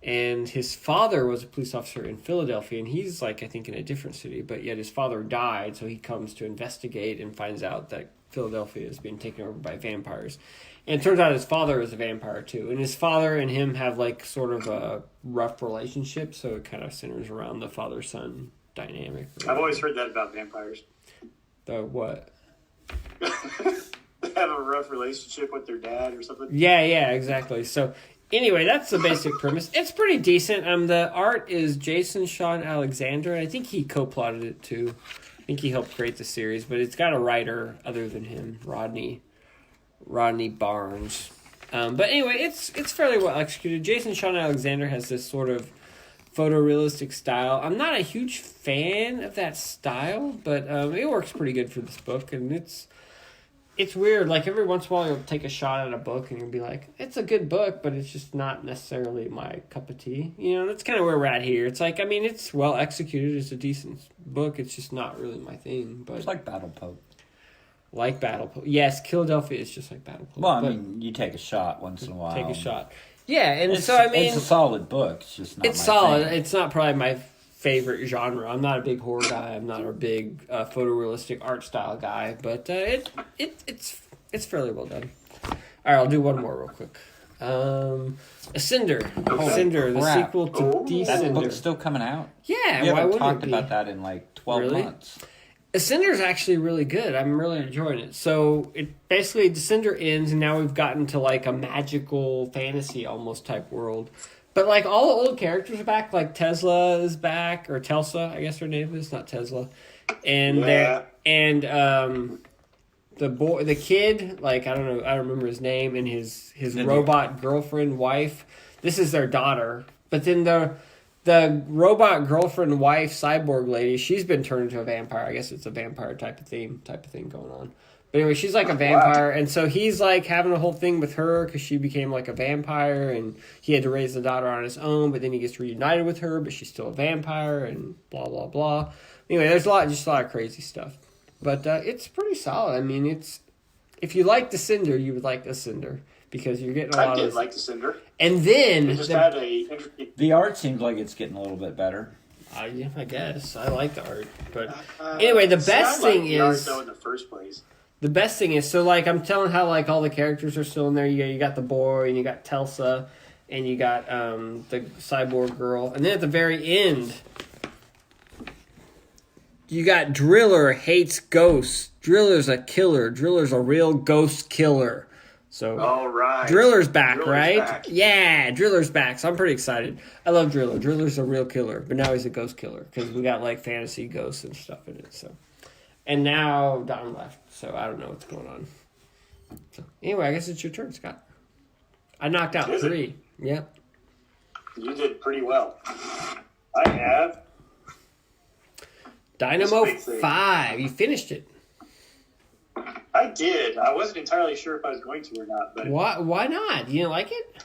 and his father was a police officer in Philadelphia, and he's, like, I think in a different city, but yet his father died, so he comes to investigate and finds out that Philadelphia is being taken over by vampires. And it turns out his father is a vampire, too, and his father and him have, like, sort of a rough relationship, so it kind of centers around the father-son dynamic. I've always heard that about vampires. The what? They have a rough relationship with their dad or something. Yeah, exactly. So anyway, that's the basic premise. It's pretty decent. The art is Jason Sean Alexander. I think he co-plotted it too. I think he helped create the series, but it's got a writer other than him, Rodney Barnes. But anyway, it's fairly well executed. Jason Sean Alexander has this sort of photorealistic style. I'm not a huge fan of that style, but it works pretty good for this book, and it's weird. Like, every once in a while, you'll take a shot at a book, and you'll be like, it's a good book, but it's just not necessarily my cup of tea. You know, that's kind of where we're at here. It's like, I mean, it's well executed. It's a decent book. It's just not really my thing. But It's like Battle Pope. Like Battle Pope. Yes, Philadelphia is just like Battle Pope. Well, I but mean, you take a shot once in a while. take a shot. Yeah, and It's, so, I mean... it's a solid book. It's just not It's my solid. thing. It's not probably my favorite genre. I'm not a big horror guy. I'm not a big photorealistic art style guy, but it's fairly well done. All right, I'll do one more real quick. Ascender. Ascender, the crap. sequel to Oh. That book's Descender. still coming out. Yeah, We why haven't wouldn't talked it be? about that in like 12 Really? months. Ascender is actually really good. I'm really enjoying it. So it basically Descender ends, and now we've gotten to like a magical fantasy almost type world. But like all the old characters are back. Like Tesla is back, or Telsa, I guess her name is, not Tesla. And Yeah. the kid, like I don't remember his name, and his Did robot girlfriend wife. This is their daughter. But then the robot girlfriend wife cyborg lady, she's been turned into a vampire. I guess it's a vampire type of thing going on. But anyway, she's like a vampire, and so he's like having a whole thing with her because she became like a vampire, and he had to raise the daughter on his own. But then he gets reunited with her, but she's still a vampire, and blah blah blah. Anyway, there's a lot of crazy stuff, but it's pretty solid. I mean, if you like Descender, you would like Ascender because you're getting a I lot did of. like Descender. And then It just had a interesting. The art seems like it's getting a little bit better. Yeah, I guess I like the art, but anyway, the See, I best liked thing the art, is though, in the first place. the best thing is so like I'm telling how like all the characters are still in there. You got the boy, and you got Telsa, and you got the cyborg girl, and then at the very end, you got Driller hates ghosts. Driller's a killer. Driller's a real ghost killer. So All right. Driller's back, Driller's right? back. Yeah, Driller's back. So I'm pretty excited. I love Driller. Driller's a real killer, but now he's a ghost killer because we got like fantasy ghosts and stuff in it. So, and now Don left, so I don't know what's going on. So anyway, I guess it's your turn, Scott. I knocked out Is it? 3. Yep. You did pretty well. I have. Dynamo This big thing. 5. You finished it. I did. I wasn't entirely sure if I was going to or not, but Why not? You didn't like it?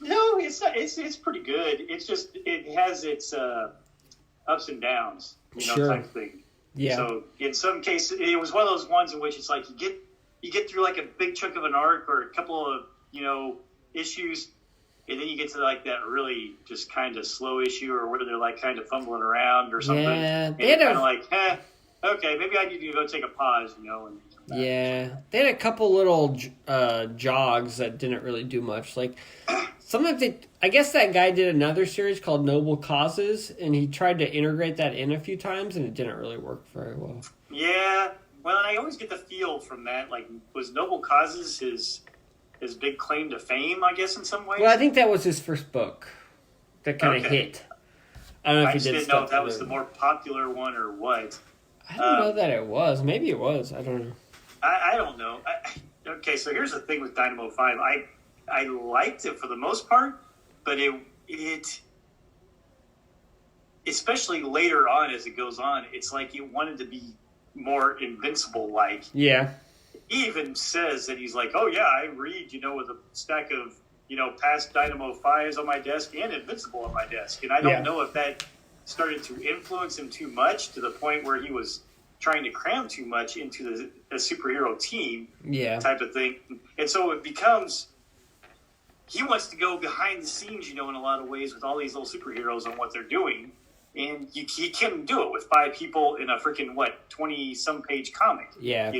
no, it's not. It's pretty good. It's just it has its ups and downs, Sure. type thing. Yeah. So in some cases, it was one of those ones in which it's like you get through like a big chunk of an arc or a couple of issues, and then you get to like that really just kind of slow issue or where they're like kind of fumbling around or something. Yeah, and they had you're a- kind of like, okay, maybe I need to go take a pause, and Yeah, they had a couple little jogs that didn't really do much. Like sometimes I guess that guy did another series called Noble Causes, and he tried to integrate that in a few times, and it didn't really work very well. Yeah, well, I always get the feel from that. Like, was Noble Causes his big claim to fame? I guess in some ways. Well, I think that was his first book that kind of Okay. hit. I don't know I if he just did didn't know stuff if that was other- the more popular one or what. I don't know that it was. Maybe it was. I don't know. I don't know. okay, so here's the thing with Dynamo 5. I liked it for the most part, but it especially later on as it goes on, it's like it wanted to be more Invincible-like. Yeah. He even says that he's like, oh yeah, I read, with a stack of, past Dynamo 5s on my desk and Invincible on my desk. And I don't know if that started to influence him too much to the point where he was trying to cram too much into the superhero team type of thing. And so it becomes, he wants to go behind the scenes, in a lot of ways with all these little superheroes and what they're doing. And he can do it with 5 people in a freaking, 20-some page comic,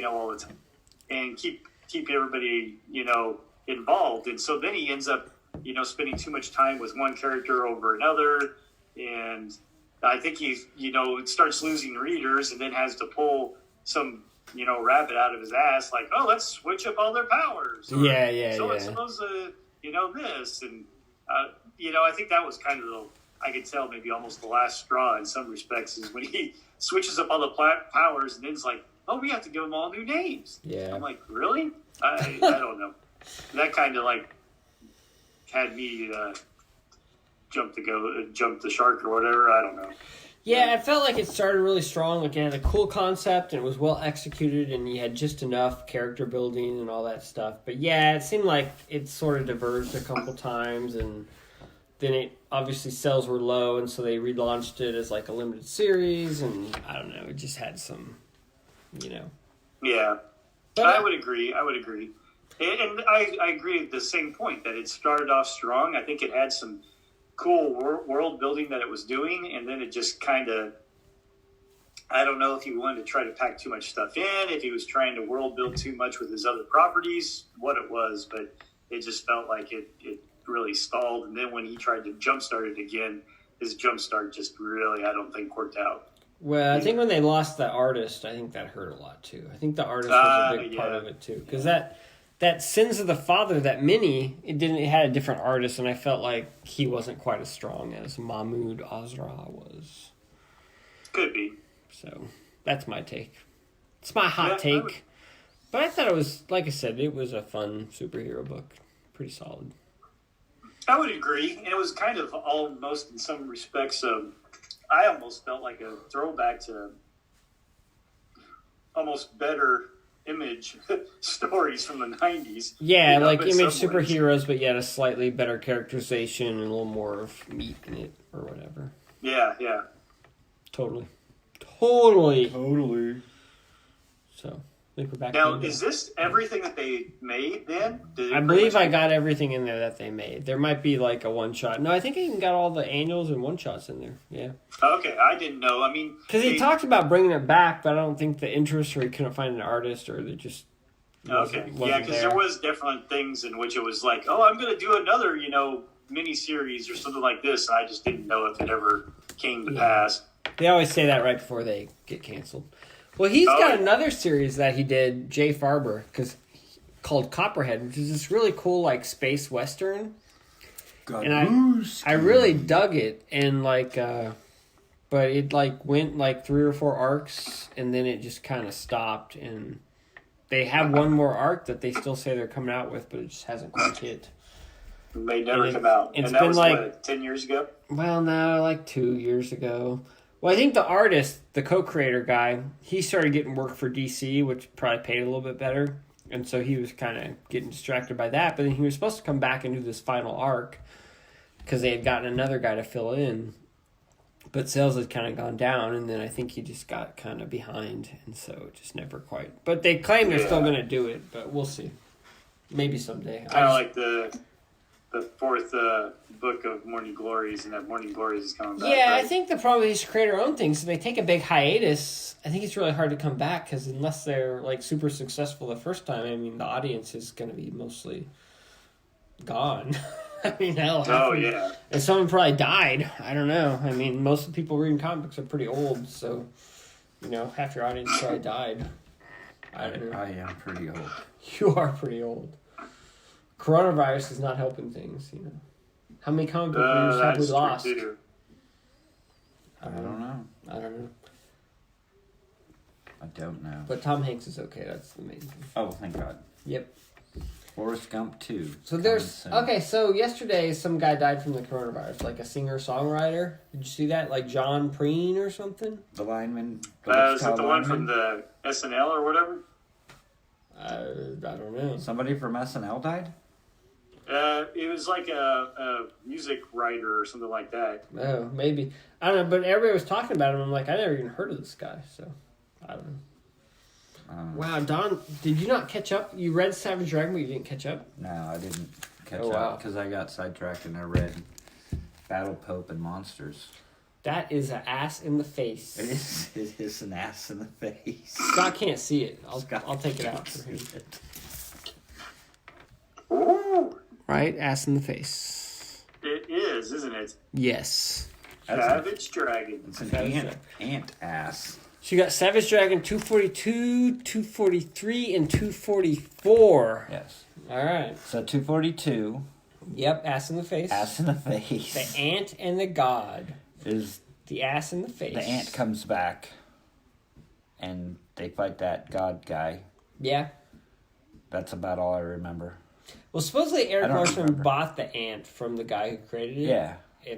all the time. And keep everybody, involved. And so then he ends up, spending too much time with one character over another. And I think he, starts losing readers and then has to pull some, rabbit out of his ass, like, oh, let's switch up all their powers. Or, so it's supposed to, this. And, I think that was kind of I could tell maybe almost the last straw in some respects is when he switches up all the powers and then it's like, oh, we have to give them all new names. Yeah. I'm like, really? I don't know. That kind of had me jump the shark or whatever. I don't know. Yeah, it felt like it started really strong. Like it had a cool concept and it was well executed and you had just enough character building and all that stuff. But yeah, it seemed like it sort of diverged a couple times and then it obviously sales were low and so they relaunched it as like a limited series and I don't know, it just had some, Yeah, but I would agree. And I agree at the same point that it started off strong. I think it had some cool world building that it was doing, and then it just kind of, I don't know if he wanted to try to pack too much stuff in, if he was trying to world build too much with his other properties, what it was, but it just felt like it really stalled. And then when he tried to jumpstart it again, his jumpstart just really, I don't think, worked out. Well, I think when they lost the artist, I think that hurt a lot too. I think the artist was a big part of it too, because that Sins of the Father, that mini, it had a different artist, and I felt like he wasn't quite as strong as Mahmoud Azra was. Could be. So that's my take. It's my hot take, but I thought it was, like I said, it was a fun superhero book, pretty solid. I would agree, and it was kind of almost in some respects I almost felt like a throwback to almost better Image stories from the 90s. Yeah, like Image superheroes, but yet a slightly better characterization and a little more of meat in it or whatever. Yeah. Totally. So, I think we're back. Now, is this everything that they made then? I believe I got everything in there that they made. There might be like a one-shot. No, I think I even got all the annuals and one-shots in there. Yeah. Okay, I didn't know. I mean... Because he talked about bringing it back, but I don't think the interest or he couldn't find an artist or they just... Okay, yeah, because there was different things in which it was like, oh, I'm going to do another, mini-series or something like this, and I just didn't know if it ever came to pass. They always say that right before they get canceled. Well, he's got another series that he did, Jay Farber, called Copperhead, which is this really cool, like, space western. And I really dug it, and, like, but it, like, went, like, 3 or 4 arcs, and then it just kind of stopped, and they have one more arc that they still say they're coming out with, but it just hasn't quite hit. It may never come out. It's and that been was, like 10 years ago? Well, no, like 2 years ago. Well, I think the artist, the co-creator guy, he started getting work for DC, which probably paid a little bit better. And so he was kind of getting distracted by that. But then he was supposed to come back and do this final arc because they had gotten another guy to fill in. But sales had kind of gone down, and then I think he just got kind of behind. And so it just never quite. But they claim they're still going to do it, but we'll see. Maybe someday. Kind of like the fourth book of Morning Glories, and that Morning Glories is coming back. Yeah, right? I think the problem is create their own thing. So they take a big hiatus. I think it's really hard to come back because unless they're like super successful the first time, I mean, the audience is going to be mostly gone. I mean, hell. And someone probably died. I don't know. I mean, most of the people reading comic books are pretty old, so half your audience probably died. I don't know. I am pretty old. You are pretty old. Coronavirus is not helping things, How many comic book readers have we lost? I don't know. I don't know. But Tom Hanks is okay. That's the main thing. Oh, thank God. Yep. Forrest Gump 2. So there's okay. So yesterday, some guy died from the coronavirus, like a singer-songwriter. Did you see that? Like John Preen or something? The lineman. Is it the one from the SNL or whatever? I don't know. Somebody from SNL died? It was like a music writer or something like that. Oh, maybe. I don't know, but everybody was talking about him. I'm like, I never even heard of this guy, so I don't know. Wow, Don, did you not catch up? You read Savage Dragon, but you didn't catch up? No, I didn't catch Oh, wow. up because I got sidetracked and I read Battle Pope and Monsters. That is an ass in the face. It is an ass in the face. Scott can't see it. Scott I'll take it out for him. can't see it. Ooh, Right, ass in the face. it is, isn't it? Yes. Savage Dragon. It's an Savage ant ass. So you got Savage Dragon 242, 243, and 244. Yes. All right. So 242, Yep, ass in the face. ass in the face, The ant and the god. is The ass in the face. the ant comes back, and they fight that god guy. Yeah. That's about all I remember. Well, supposedly Eric I don't Larson remember. bought the ant from the guy who created it. Yeah,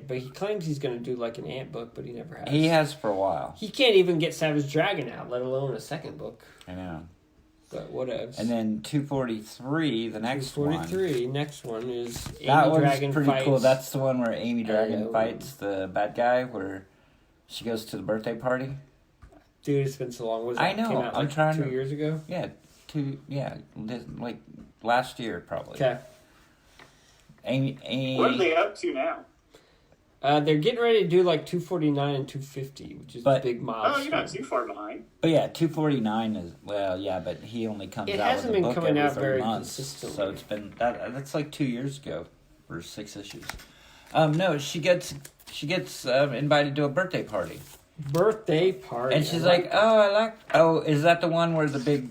But he claims he's going to do like an ant book, but he never has. he has for a while. He can't even get Savage Dragon out, let alone a second book. I know. But whatevs. And then 243, the next one. 243, next one is Amy That one's Dragon pretty fights. cool. That's the one where Amy Dragon Oh. fights the bad guy, where she goes to the birthday party. Dude, it's been so long. Was I that know, Came out I'm like trying 2 to- years ago? Like last year probably. Okay. Amy, What are they up to now? They're getting ready to do like 249 and 250, which is But- a big Oh, milestone. you're not too far behind. But yeah, 249 is, well, yeah, but he only comes It out hasn't with a been book coming every out 3 very months. consistently. So it's been, that's like 2 years ago for 6 issues. No, she gets invited to a birthday party. Birthday party. And she's I like, oh, is that the one where the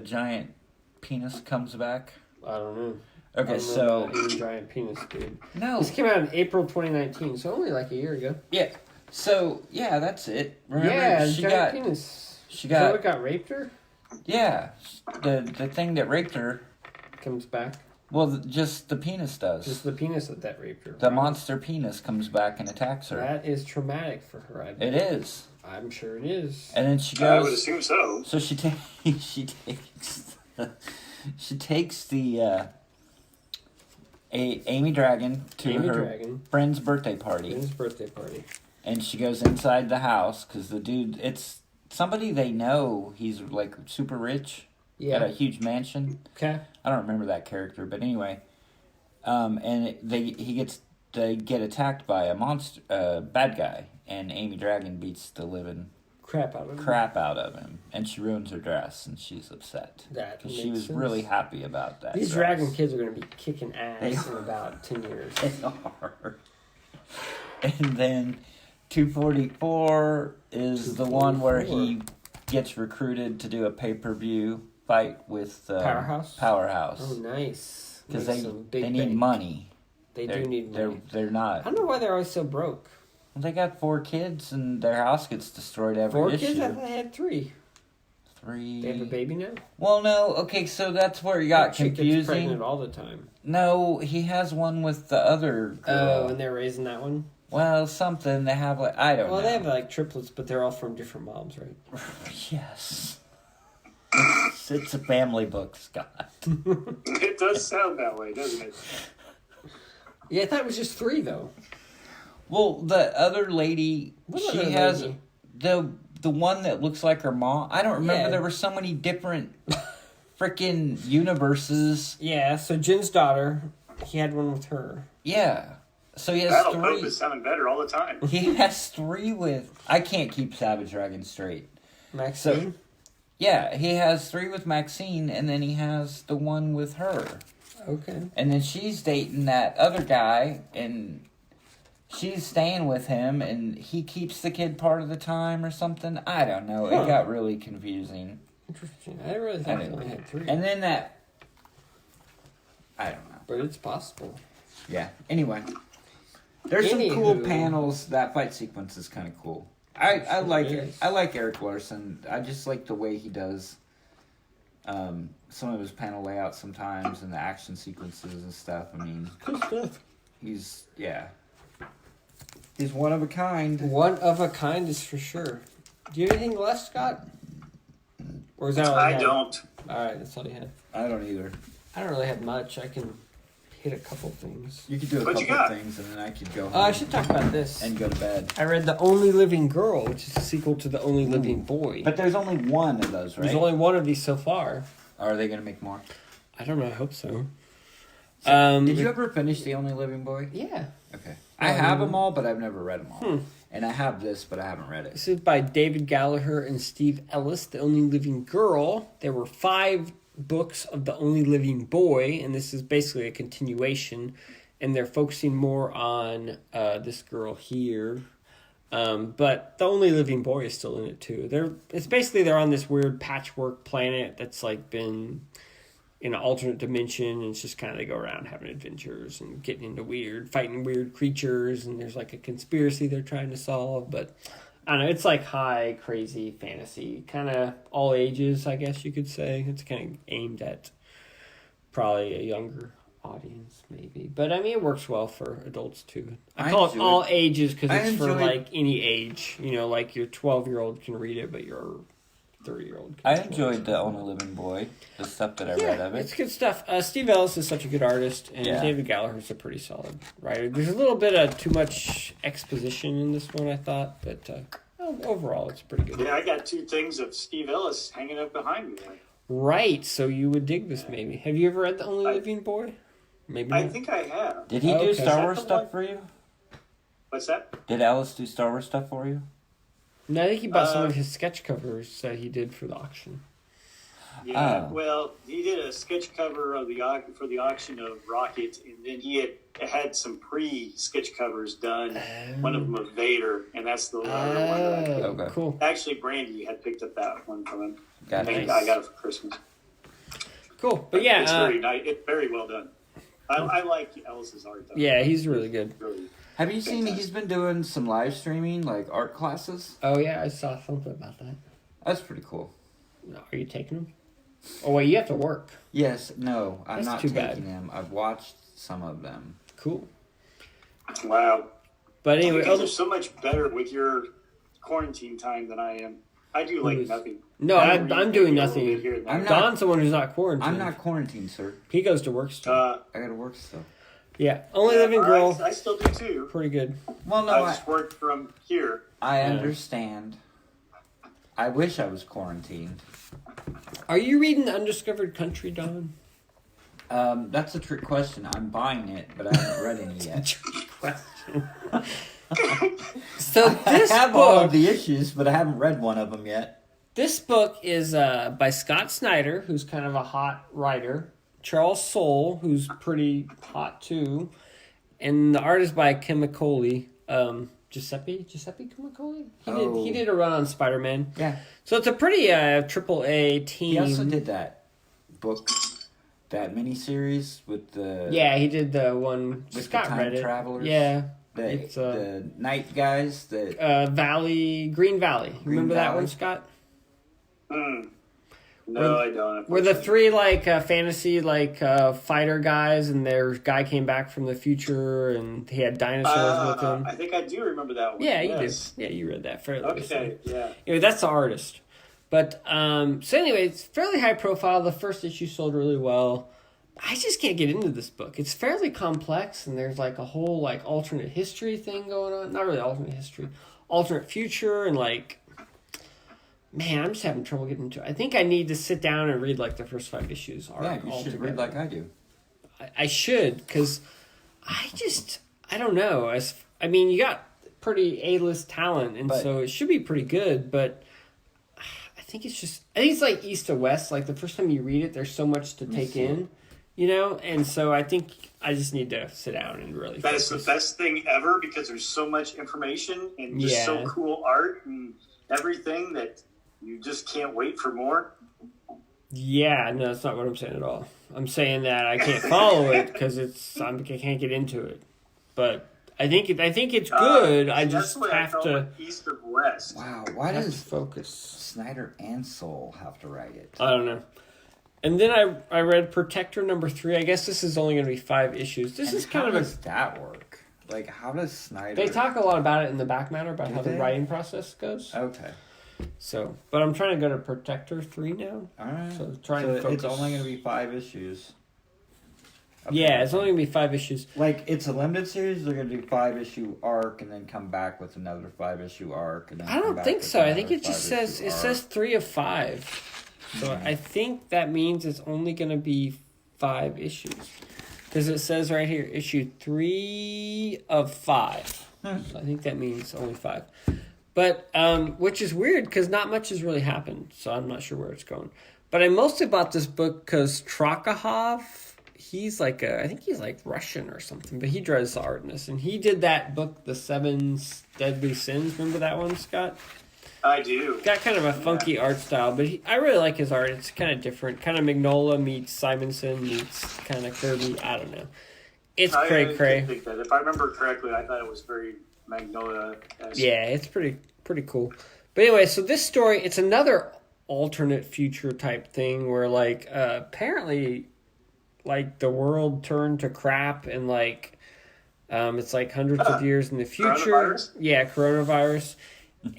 giant penis comes back? I don't know. Okay, I don't know so, about any giant penis, dude. no. This came out in April 2019, so only like a year ago. Yeah. So, yeah, that's it. Remember, Yeah, she giant got, penis. she Is that got, what got raped her? yeah, the thing that raped her, Comes back. well, just the penis does. Just the penis that raped her. The monster penis comes back and attacks her. That is traumatic for her, I bet. It is. I'm sure it is. And then she I would goes, assume so. so she takes the Amy Dragon to Amy her Dragon. friend's birthday party. His birthday party. And she goes inside the house because the dude, it's somebody they know. He's like super rich. Yeah. Got a huge mansion. Okay. I don't remember that character, but anyway. And they get attacked by a monster, bad guy, and Amy Dragon beats the living Crap out of him. crap out of him, and she ruins her dress, and she's upset That because she makes was sense. really happy about that. These dress. dragon kids are going to be kicking They ass in about 10 years. They are. And then 244 is the one where he gets recruited to do a pay-per-view fight with Powerhouse? Powerhouse. Oh, nice. Because Make some they big need bank. money. They do need money. They're I not. don't know why they're always so broke. They got 4 kids and their house gets destroyed every 4 issue. kids? I thought they had 3. 3. They have a baby now? Well, no. Okay, so that's where it got Chick gets confusing. pregnant all the time. No, he has one with the other girl. Oh, and they're raising that one? Well, something. They have like, I don't know. Well, they have like triplets, but they're all from different moms, right? Yes. It's a family book, Scott. It does sound that way, doesn't it? Yeah, I thought it was just 3, though. Well, the other lady, What she other has lady? the one that looks like her mom. I don't remember. Yeah. There were so many different freaking universes. Yeah, so Jin's daughter, he had one with her. Yeah. So he has Battle Pope 3. is sounding better all the time. He has 3 with. I can't keep Savage Dragon straight. Maxine? Yeah, he has 3 with Maxine, and then he has the one with her. Okay. And then she's dating that other guy, and she's staying with him, and he keeps the kid part of the time or something. I don't know. Huh. It got really confusing. Interesting. I really thought they only had 3. And then that... I don't know. But it's possible. Yeah. Anyway. There's some cool Anywho. panels. That fight sequence is kind of cool. I like it it. is. I like Eric Larson. I just like the way he does Some of his panel layouts sometimes and the action sequences and stuff. I mean, Cool stuff. he's one of a kind. One of a kind is for sure. Do you have anything left, Scott? Or is that all you I had? don't. All right, that's all you had. I don't either. I don't really have much. I can hit a couple things. You could do a What you couple of got? things and then I could go home I should talk about this. and go to bed. I read The Only Living Girl, which is a sequel to The Only Living Boy. But there's only one of those, right? There's only one of these so far. Are they going to make more? I don't know. I hope so. Did you ever finish The Only Living Boy? Yeah. Okay. I have them all, but I've never read them all. And I have this, but I haven't read it. This is by David Gallagher and Steve Ellis, The Only Living Girl. There were 5 books of The Only Living Boy, and this is basically a continuation. And they're focusing more on this girl here. But The Only Living Boy is still in it, too. They're on this weird patchwork planet that's like been in an alternate dimension, and it's just kind of they go around having adventures and getting into fighting weird creatures, and there's like a conspiracy they're trying to solve. But I don't know, it's like high crazy fantasy, kind of all ages, I guess you could say. It's kind of aimed at probably a younger audience, maybe, but I mean it works well for adults too. I call it all ages because it's for like any age, like your 12-year-old can read it, but your 30-year-old. I enjoyed The Only Living Boy, the stuff that I read of it. It's good stuff. Steve Ellis is such a good artist, and David Gallagher's a pretty solid writer. There's a little bit of too much exposition in this one, I thought, but overall, it's pretty good. Yeah, I got 2 things of Steve Ellis hanging up behind me. Right, so you would dig this maybe. Have you ever read The Only Living Boy? Maybe I not. think I have. Did he do Okay. Star Wars Is that the stuff one? for you? What's that? Did Ellis do Star Wars stuff for you? No, I think he bought some of his sketch covers that he did for the auction. Yeah, Oh. well, he did a sketch cover of for the auction of Rocket, and then he had some pre-sketch covers done. One of them of Vader, and that's the other one that I picked. Okay. Cool. Actually, Brandy had picked up that one from him. Got And it. I got it for Christmas. Cool. But yeah, It's very nice. It's very well done. I like Ellis's art, though. yeah, he's really good. Really. Have you seen he's been doing some live streaming, like art classes? Oh, yeah, I saw something about that. That's pretty cool. No, are you taking them? Oh, wait, you have to work. Yes, no, I'm That's not too taking bad. them. I've watched some of them. Cool. Wow. But anyway, You guys are so much better with your quarantine time than I am. I do like Who's- nothing. no, I I'm read doing maybe a little bit nothing. here and there. I'm not- Don's the one who's not quarantined. I'm not quarantined, sir. He goes to work still. I gotta work still. Yeah, Only Living Girl, I still do too. pretty good. Well, no, I just work from here. I Yeah. understand. I wish I was quarantined. Are you reading The Undiscovered Country, Don? That's a trick question. I'm buying it, but I haven't read any yet. Question. So this I have all book, of the issues, but I haven't read one of them yet. this book is by Scott Snyder, who's kind of a hot writer. Charles Soule, who's pretty hot too, and the art is by Chemicoli. Giuseppe Chemicoli. He did a run on Spider-Man. Yeah. So it's a pretty AAA team. He also did that book, that miniseries with the Yeah, he did the one. With Scott the time read it. travelers? Yeah, the, it's, the night guys. The Green Valley. Green Remember that Valley? one, Scott? No, I don't. Where the 3 fantasy fighter guys, and their guy came back from the future, and he had dinosaurs with him. I think I do remember that one. Yeah, you yes. do. Yeah, you read that fairly Okay, recently. yeah. Anyway, that's the artist. But so anyway, it's fairly high profile. The first issue sold really well. I just can't get into this book. It's fairly complex, and there's a whole alternate history thing going on. Not really alternate history, alternate future, and man, I'm just having trouble getting into it. I think I need to sit down and read the first 5 issues. yeah, you should read like I do. I should, because I don't know. You got pretty A-list talent, and so it should be pretty good, but I think it's like east to west. The first time you read it, there's so much to take in, and so I think I just need to sit down and really That is the focus. best thing ever because there's so much information and just so cool art and everything that you just can't wait for more. Yeah, no, that's not what I'm saying at all. I'm saying that I can't follow it because I can't get into it. But I think it's good. I That's just the way I have felt to with East of West. Wow, why have to does focus. Snyder and Soul have to write it? I don't know. And then I read Protector number 3. I guess this is only going to be 5 issues. This is kind how of does that work? Like, how does Snyder... They talk a lot about it in the back matter, about how the writing process goes. Okay. So, but I'm trying to go to Protector 3 now. All right. So trying to focus. It's only going to be 5 issues. Okay. Yeah, it's only going to be 5 issues. Like, it's a limited series. They're going to do 5-issue arc and then come back with another 5-issue arc. And then I don't think so. I think it just says arc. 3 of 5. So I think that means it's only going to be 5 issues. Because it says right here, issue 3 of 5. So I think that means only 5. But, which is weird because not much has really happened. So I'm not sure where it's going. But I mostly bought this book because Trokhov, he's like I think he's like Russian or something. But he draws the art in this. And he did that book, The 7 Deadly Sins. Remember that one, Scott? I do. Got kind of a funky art style, but I really like his art. It's kind of different. Kind of Mignola meets Simonson meets kind of Kirby. I don't know. It's cray-cray. I think that. If I remember correctly, I thought it was very Magnolia-esque. Yeah, it's pretty cool. But anyway, so this story, it's another alternate future type thing where, like, apparently, like, the world turned to crap and, like, it's like hundreds of years in the future. Coronavirus? Yeah, coronavirus.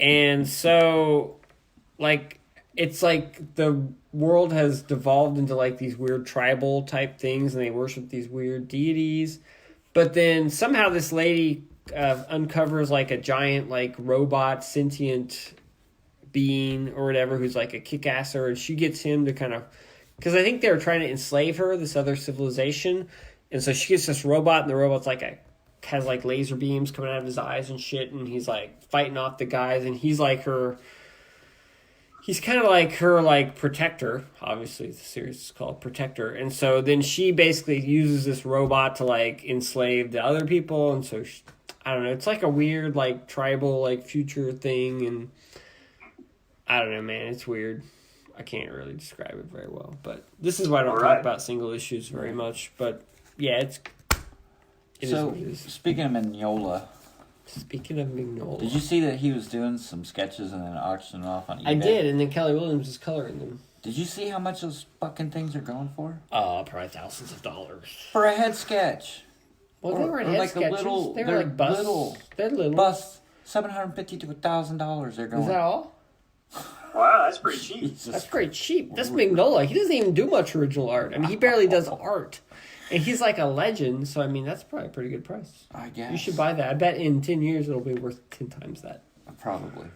And so, like, it's like the world has devolved into, like, these weird tribal type things, and they worship these weird deities. But then somehow this lady uncovers, like, a giant, like, robot, sentient being or whatever who's, like, a kick-asser, and she gets him to kind of... Because I think they were trying to enslave her, this other civilization. And so she gets this robot, and the robot's, like, has like laser beams coming out of his eyes and shit, and he's like fighting off the guys, and he's like he's kind of like her like protector. Obviously the series is called Protector, and so then she basically uses this robot to like enslave the other people, and so I don't know, it's like a weird like tribal like future thing, and I don't know, man, it's weird. I can't really describe it very well, but this is why I don't talk about single issues very much, but yeah, it is what it is. Speaking of Mignola, did you see that he was doing some sketches and then auctioning off on eBay? I did, and then Kelly Williams is coloring them. Did you see how much those fucking things are going for? Probably thousands of dollars. For a head sketch. Well, they weren't head like sketches. They were like busts. They're little. Busts. $750 to $1,000 they're going. Is that all? Wow, that's pretty cheap. Jesus. That's pretty cheap. That's Mignola. He doesn't even do much original art. I mean, he barely does art. And he's like a legend, so I mean, that's probably a pretty good price. I guess. You should buy that. I bet in 10 years it'll be worth 10 times that. Probably.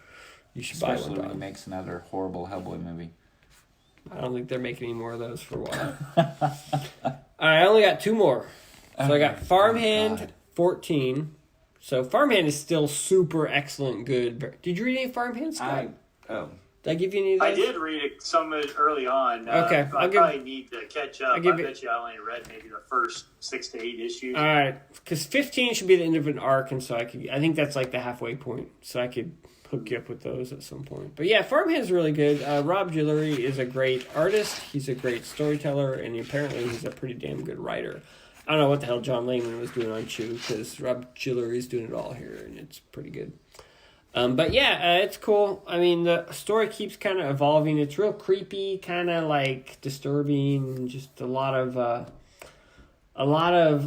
You should Especially buy one, when he makes another horrible Hellboy movie. I don't think they're making any more of those for a while. Alright, I only got 2 more. So I got Farmhand 14. So Farmhand is still super excellent, good. Did you read any Farmhand, Scott? Did I give you any of those? I did read some of it early on. Okay. I probably need to catch up. I you I only read maybe the first 6 to 8 issues. All right, because 15 should be the end of an arc, and so I think that's like the halfway point, so I could hook you up with those at some point. But yeah, Farmhand's really good. Rob Guillory is a great artist. He's a great storyteller, and apparently he's a pretty damn good writer. I don't know what the hell John Layman was doing on Chew, because Rob Guillory's doing it all here, and it's pretty good. But yeah, it's cool. I mean, the story keeps kind of evolving. It's real creepy, kind of like disturbing, just a lot of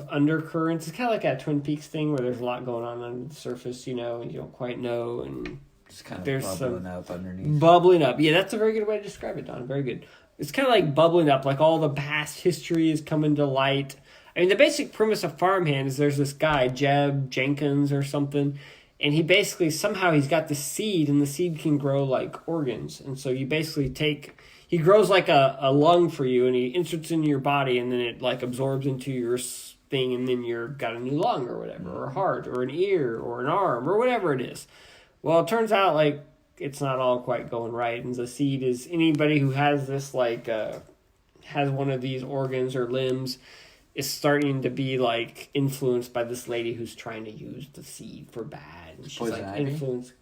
undercurrents. It's kind of like a Twin Peaks thing where there's a lot going on under the surface, you know, and you don't quite know, and it's kind of there's bubbling up underneath. Bubbling up. Yeah, that's a very good way to describe it, Don. Very good. It's kind of like bubbling up, like all the past history is coming to light. I mean, the basic premise of Farmhand is there's this guy, Jeb Jenkins or something, and he basically, somehow he's got this seed, and the seed can grow like organs. And so you basically he grows like a lung for you, and he inserts into your body, and then it like absorbs into your thing, and then you're got a new lung or whatever, or a heart, or an ear, or an arm, or whatever it is. Well, it turns out like it's not all quite going right, and the seed is anybody who has this like, has one of these organs or limbs is starting to be like influenced by this lady who's trying to use the seed for bad. And she's Poison like ivy? influenced,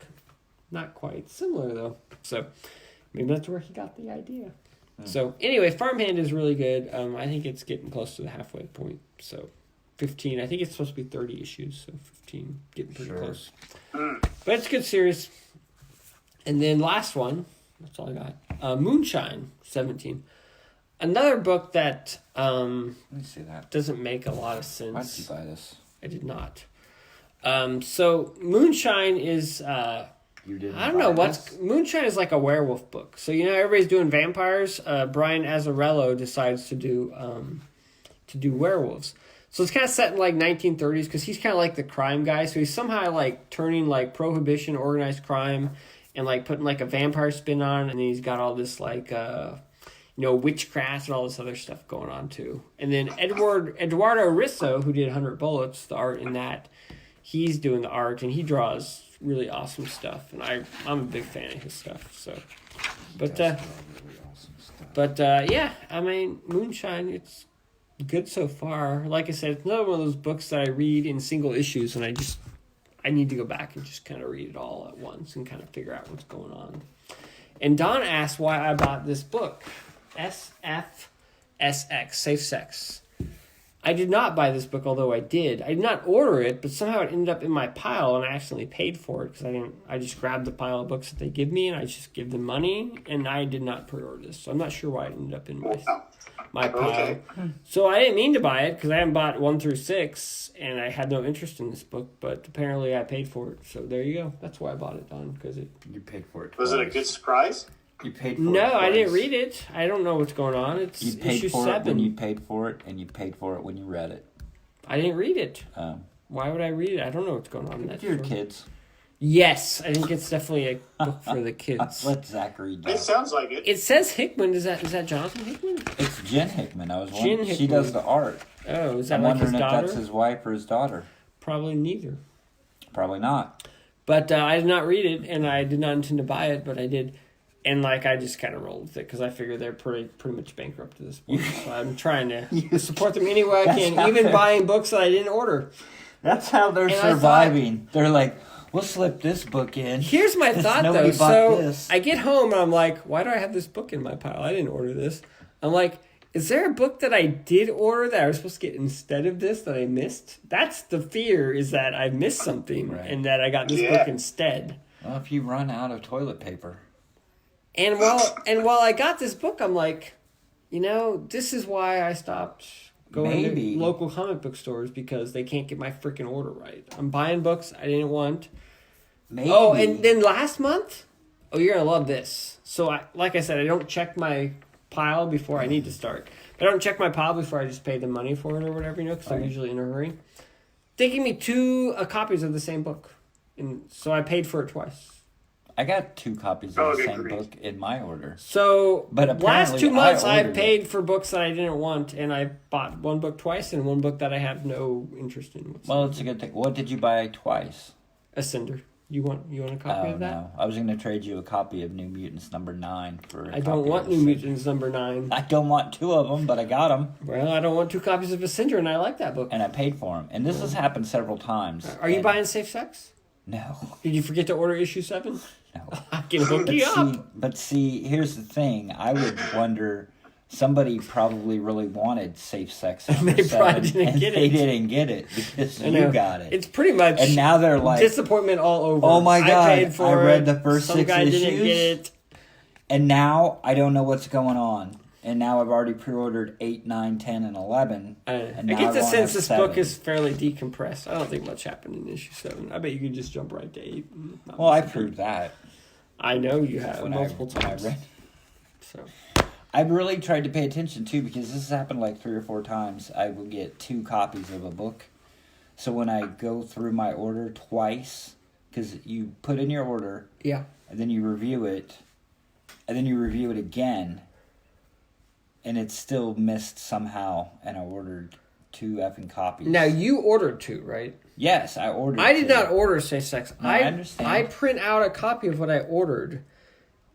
not quite similar though. So maybe that's where he got the idea. So anyway, Farmhand is really good. I think it's getting close to the halfway point. So 15, I think it's supposed to be 30 issues. So 15, getting pretty close. But it's a good series. And then last one, that's all I got. Moonshine 17. Another book that Let me see that. doesn't make a lot of sense. Why did you buy this? I did not. So Moonshine is You didn't. I don't know buy what's this? Moonshine is like a werewolf book. So everybody's doing vampires. Brian Azzarello decides to do werewolves. So it's kind of set in like 1930s because he's kind of like the crime guy. So he's somehow like turning like prohibition, organized crime, and like putting like a vampire spin on, and then he's got all this like witchcraft and all this other stuff going on too. And then Eduardo Risso, who did 100 Bullets, the art in that, he's doing the art and he draws really awesome stuff. And I'm a big fan of his stuff. So, but That's really awesome stuff. yeah, I mean Moonshine, it's good so far. Like I said, it's another one of those books that I read in single issues, and I need to go back and just kind of read it all at once and kind of figure out what's going on. And Don asked why I bought this book, SFSX, Safe Sex. I did not buy this book, although I did. I did not order it, but somehow it ended up in my pile, and I accidentally paid for it because I just grabbed the pile of books that they give me, and I just give them money, and I did not pre-order this. So I'm not sure why it ended up in my pile. Okay. So I didn't mean to buy it because I haven't bought 1 through 6, and I had no interest in this book, but apparently I paid for it. So there you go. That's why I bought it, Don, because it... You paid for it. Was it a twice. good surprise? You paid for it. No, I didn't twice. read it. I don't know what's going on. It's You paid issue for 7. it when you paid for it, and you paid for it when you read it. I didn't read it. Um, Why would I read it? I don't know what's going on in that. Dear story. kids, Yes, I think it's definitely a book for the kids. let Zachary It know. sounds like it. It says Hickman. Is that Jonathan Hickman? It's Jen Hickman. I was Jen wondering. She Hickman. does the art. Oh, is that I'm like his wondering if daughter? that's his wife or his daughter. Probably neither. Probably not. But I did not read it, and I did not intend to buy it, but I did. And I just kind of rolled with it because I figure they're pretty much bankrupt at this point. So I'm trying to support them any way I That's can, not even fair. buying books that I didn't order. That's how they're And I surviving. They're like, we'll slip this book in. Here's my thought, though. Nobody bought So this. I get home, and I'm like, why do I have this book in my pile? I didn't order this. I'm like, is there a book that I did order that I was supposed to get instead of this that I missed? That's the fear, is that I missed something Right. and that I got this book instead. Well, if you run out of toilet paper. And while I got this book, I'm like, this is why I stopped going Maybe. to local comic book stores, because they can't get my freaking order right. I'm buying books I didn't want. Maybe. Oh, and then last month, you're gonna love this. So like I said, I don't check my pile before I need to start. But I don't check my pile before I just pay the money for it or whatever, because I'm Right. usually in a hurry. They gave me 2 copies of the same book, and so I paid for it twice. I got 2 copies Oh, of the good same grief. book in my order. So, But last apparently 2 months I I ordered paid for books that I didn't want, and I bought 1 book twice and 1 book that I have no interest in. Well, it's a good thing. What did you buy twice? Ascender. You want a copy Oh, of that? no. I was going to trade you a copy of New Mutants number 9 for a I don't copy want of New Ascender. Mutants number 9. I don't want 2 of them, but I got them. Well, I don't want 2 copies of Ascender, and I like that book. And I paid for them. And this has happened several times. Are you And- buying Safe Sex? No. Did you forget to order issue 7? No. I can hook But you up. see, here's the thing. I would wonder, somebody probably really wanted Safe Sex number They probably 7, didn't and get they it. didn't get it because I know. you got it. It's pretty much And now they're like, disappointment all over. Oh my God, I paid for I read it. the first Some 6 guy didn't issues. get it. and now I don't know what's going on. And now I've already pre-ordered 8, 9, 10, and 11. I And get now the I won't sense have this book 7. is fairly decompressed. I don't think much happened in issue 7. I bet you could just jump right to 8. Well, I proved that I know you have when multiple when times. read. So I've really tried to pay attention too, because this has happened like 3 or 4 times. I will get 2 copies of a book. So when I go through my order twice, because you put in your order, yeah, and then you review it, and then you review it again, and it's still missed somehow, and I ordered 2 effing copies. now you ordered 2, right? Yes, I ordered. I did 2. not order Safe Sex. No, I understand. I print out a copy of what I ordered,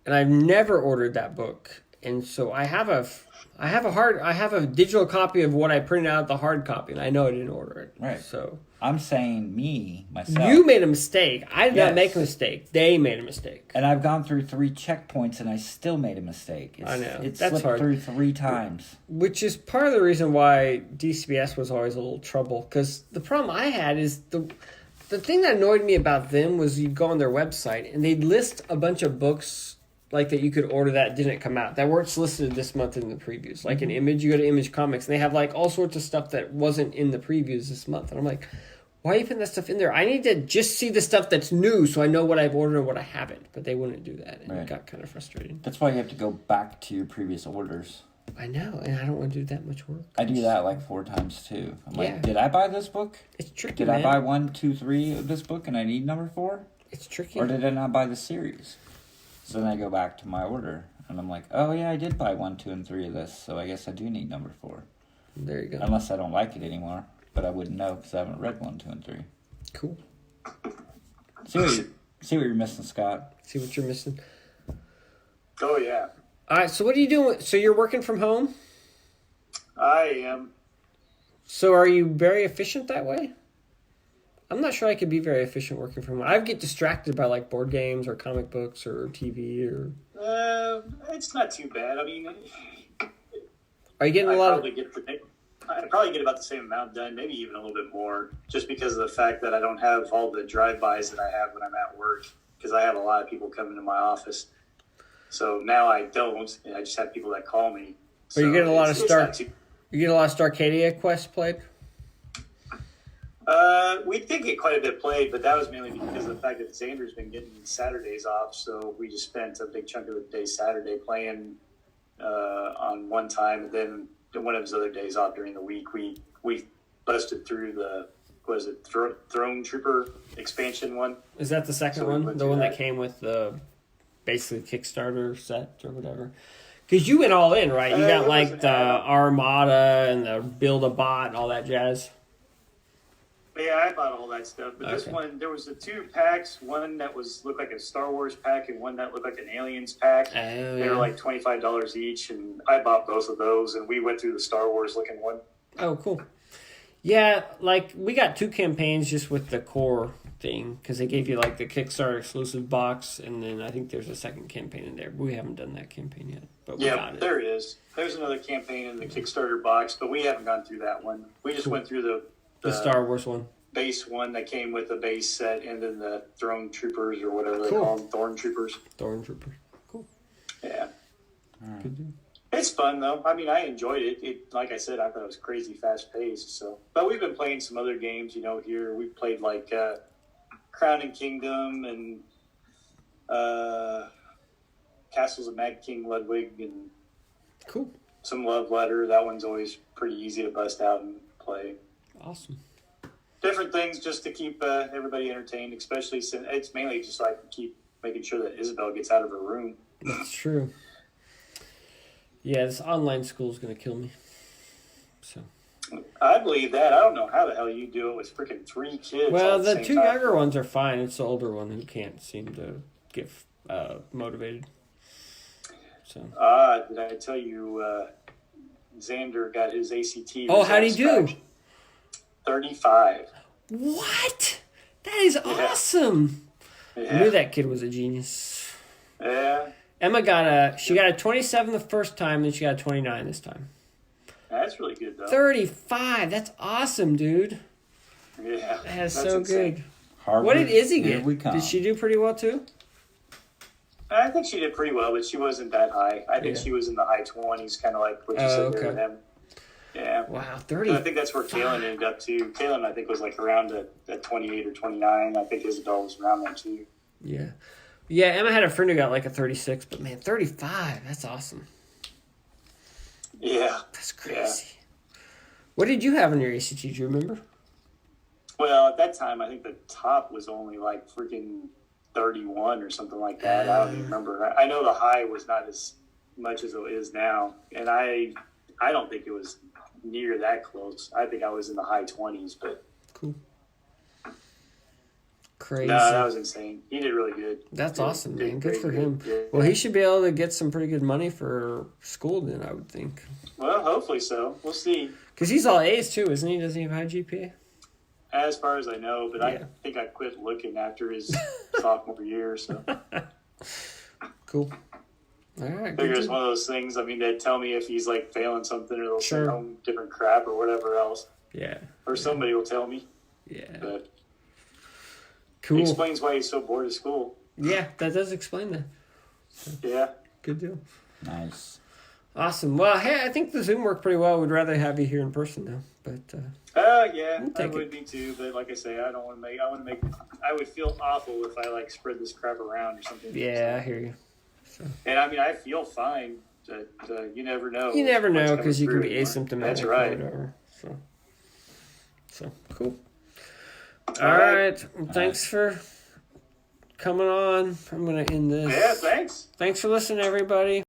and I've never ordered that book, and so I have a digital copy of what I printed out, the hard copy, and I know I didn't order it. Right. So I'm saying myself. you made a mistake. I did not Yes. make a mistake. They made a mistake. And I've gone through 3 checkpoints, and I still made a mistake. I know. It's That's slipped hard. through 3 times. Which is part of the reason why DCBS was always a little trouble. Because the problem I had is the thing that annoyed me about them was you'd go on their website and they'd list a bunch of books like that you could order that didn't come out, that weren't listed this month in the previews. Like an Image, you go to Image Comics, and they have like all sorts of stuff that wasn't in the previews this month. And I'm like, why are you putting that stuff in there? I need to just see the stuff that's new so I know what I've ordered and what I haven't. But they wouldn't do that, and it got kind of frustrating. That's why you have to go back to your previous orders. I know, and I don't want to do that much work. I do that like 4 times too. I'm like, Yeah. did I buy this book? It's tricky, Did man. I buy 1, 2, 3 of this book and I need number 4? It's tricky. Or did I not buy the series? So then I go back to my order and I'm like, oh yeah, I did buy 1, 2, and 3 of this, so I guess I do need number 4. There you go. Unless I don't like it anymore, but I wouldn't know because I haven't read 1, 2, and 3. Cool. See what you're missing, Scott. See what you're missing. Oh yeah, All right, so what are you doing? So you're working from home? I am. So are you very efficient that way? I'm not sure I could be very efficient working from home. I get distracted by like board games or comic books or TV or... It's not too bad. I mean, Are you getting a I lot of... probably get about the same amount done, maybe even a little bit more, just because of the fact that I don't have all the drive-bys that I have when I'm at work, because I have a lot of people coming to my office. So now I don't, and I just have people that call me. Are you getting a lot of You get a lot of Starcadia quests played? We did get quite a bit played, but that was mainly because of the fact that Xander's been getting Saturdays off, so we just spent a big chunk of the day Saturday playing on one time, and then one of his other days off during the week, we busted through the Throne Trooper expansion one. Is that the second So we one? went The through one that that. came with the basically Kickstarter set or whatever? Because you went all in, right? You got it like wasn't the bad. Armada and the Build a Bot and all that jazz. Yeah, I bought all that stuff, but this Okay. one, there was the 2 packs, one that looked like a Star Wars pack and one that looked like an Aliens pack. Oh, They were like $25 each, and I bought both of those, and we went through the Star Wars looking one. Oh, cool. Yeah, like we got 2 campaigns just with the core thing because they gave you like the Kickstarter exclusive box, and then I think there's a second campaign in there. But we haven't done that campaign yet, but we Yeah, got it. there is. There's another campaign in the Kickstarter box, but we haven't gone through that one. We just went through The Star Wars one. base one that came with the base set, and then the Throne Troopers or whatever they Cool. call them, Thorn Troopers. Stormtrooper. Cool. Yeah, Good deal. it's fun though. I mean, I enjoyed it. It, like I said, I thought it was crazy fast paced. So, but we've been playing some other games. Here we played like Crown and Kingdom and Castles of Mad King Ludwig and Cool. some Love Letter. That one's always pretty easy to bust out and play. Awesome. Different things just to keep everybody entertained, especially since it's mainly just so I can keep making sure that Isabel gets out of her room. That's true. Yeah, this online school is going to kill me. So. I believe that. I don't know how the hell you do it with freaking 3 kids. Well, all at the same 2 time. younger ones are fine. It's the older one who can't seem to get motivated. So. Did I tell you Xander got his ACT? Oh, how'd he do? satisfaction? 35. What? That is awesome. I knew Yeah. that kid was a genius. Yeah. Emma got a 27 the first time, then she got a 29 this time. That's really good, though. 35. That's awesome, dude. Yeah. That's That's so insane. good. Harvard, What did Izzy here get? we come. Did she do pretty well too? I think she did pretty well, but she wasn't that high. I think Yeah. she was in the high 20s, kind of like what you Oh, said there okay. with him. Yeah. Wow, And 30. I think that's where Kalen ended up too. Kalen, I think, was like around at 28 or 29. I think Isabel was around there too. Yeah. Yeah, Emma had a friend who got like a 36, but man, 35. That's awesome. Yeah. That's crazy. What did you have on your ACT? Do you remember? Well, at that time, I think the top was only like freaking 31 or something like that. I don't even remember. I know the high was not as much as it is now, and I don't think it was near that close. I think I was in the high 20s, but Cool. Crazy. no, that was insane. He did really good. That's Did- awesome, did man. Good for great, him. yeah. Well, he should be able to get some pretty good money for school then, I would think. Well, hopefully so. We'll see. Because he's all A's too, isn't he? Doesn't he have high GPA? As far as I know, but Yeah. I think I quit looking after his sophomore year. So Cool. All right. I Good figure it's deal. one of those things. I mean, they tell me if he's like failing something, or they'll Sure. send home different crap or whatever else, Yeah. or somebody will tell me. Yeah. But it Cool. explains why he's so bored of school. Yeah, that does explain that. Yeah. Good deal. Nice. Awesome. Well, hey, I think the Zoom worked pretty well. We'd rather have you here in person now, but Yeah, We'll I take would be too. But like I say, I don't want to make. I want to make. I would feel awful if I like spread this crap around or something. yeah, I hear you. And I mean, I feel fine. But you never know. You never what's know coming because you can through be anymore. asymptomatic. That's Or right. whatever. So cool. All right. Well, thanks for coming on. I'm gonna end this. Yeah. Thanks. Thanks for listening, everybody.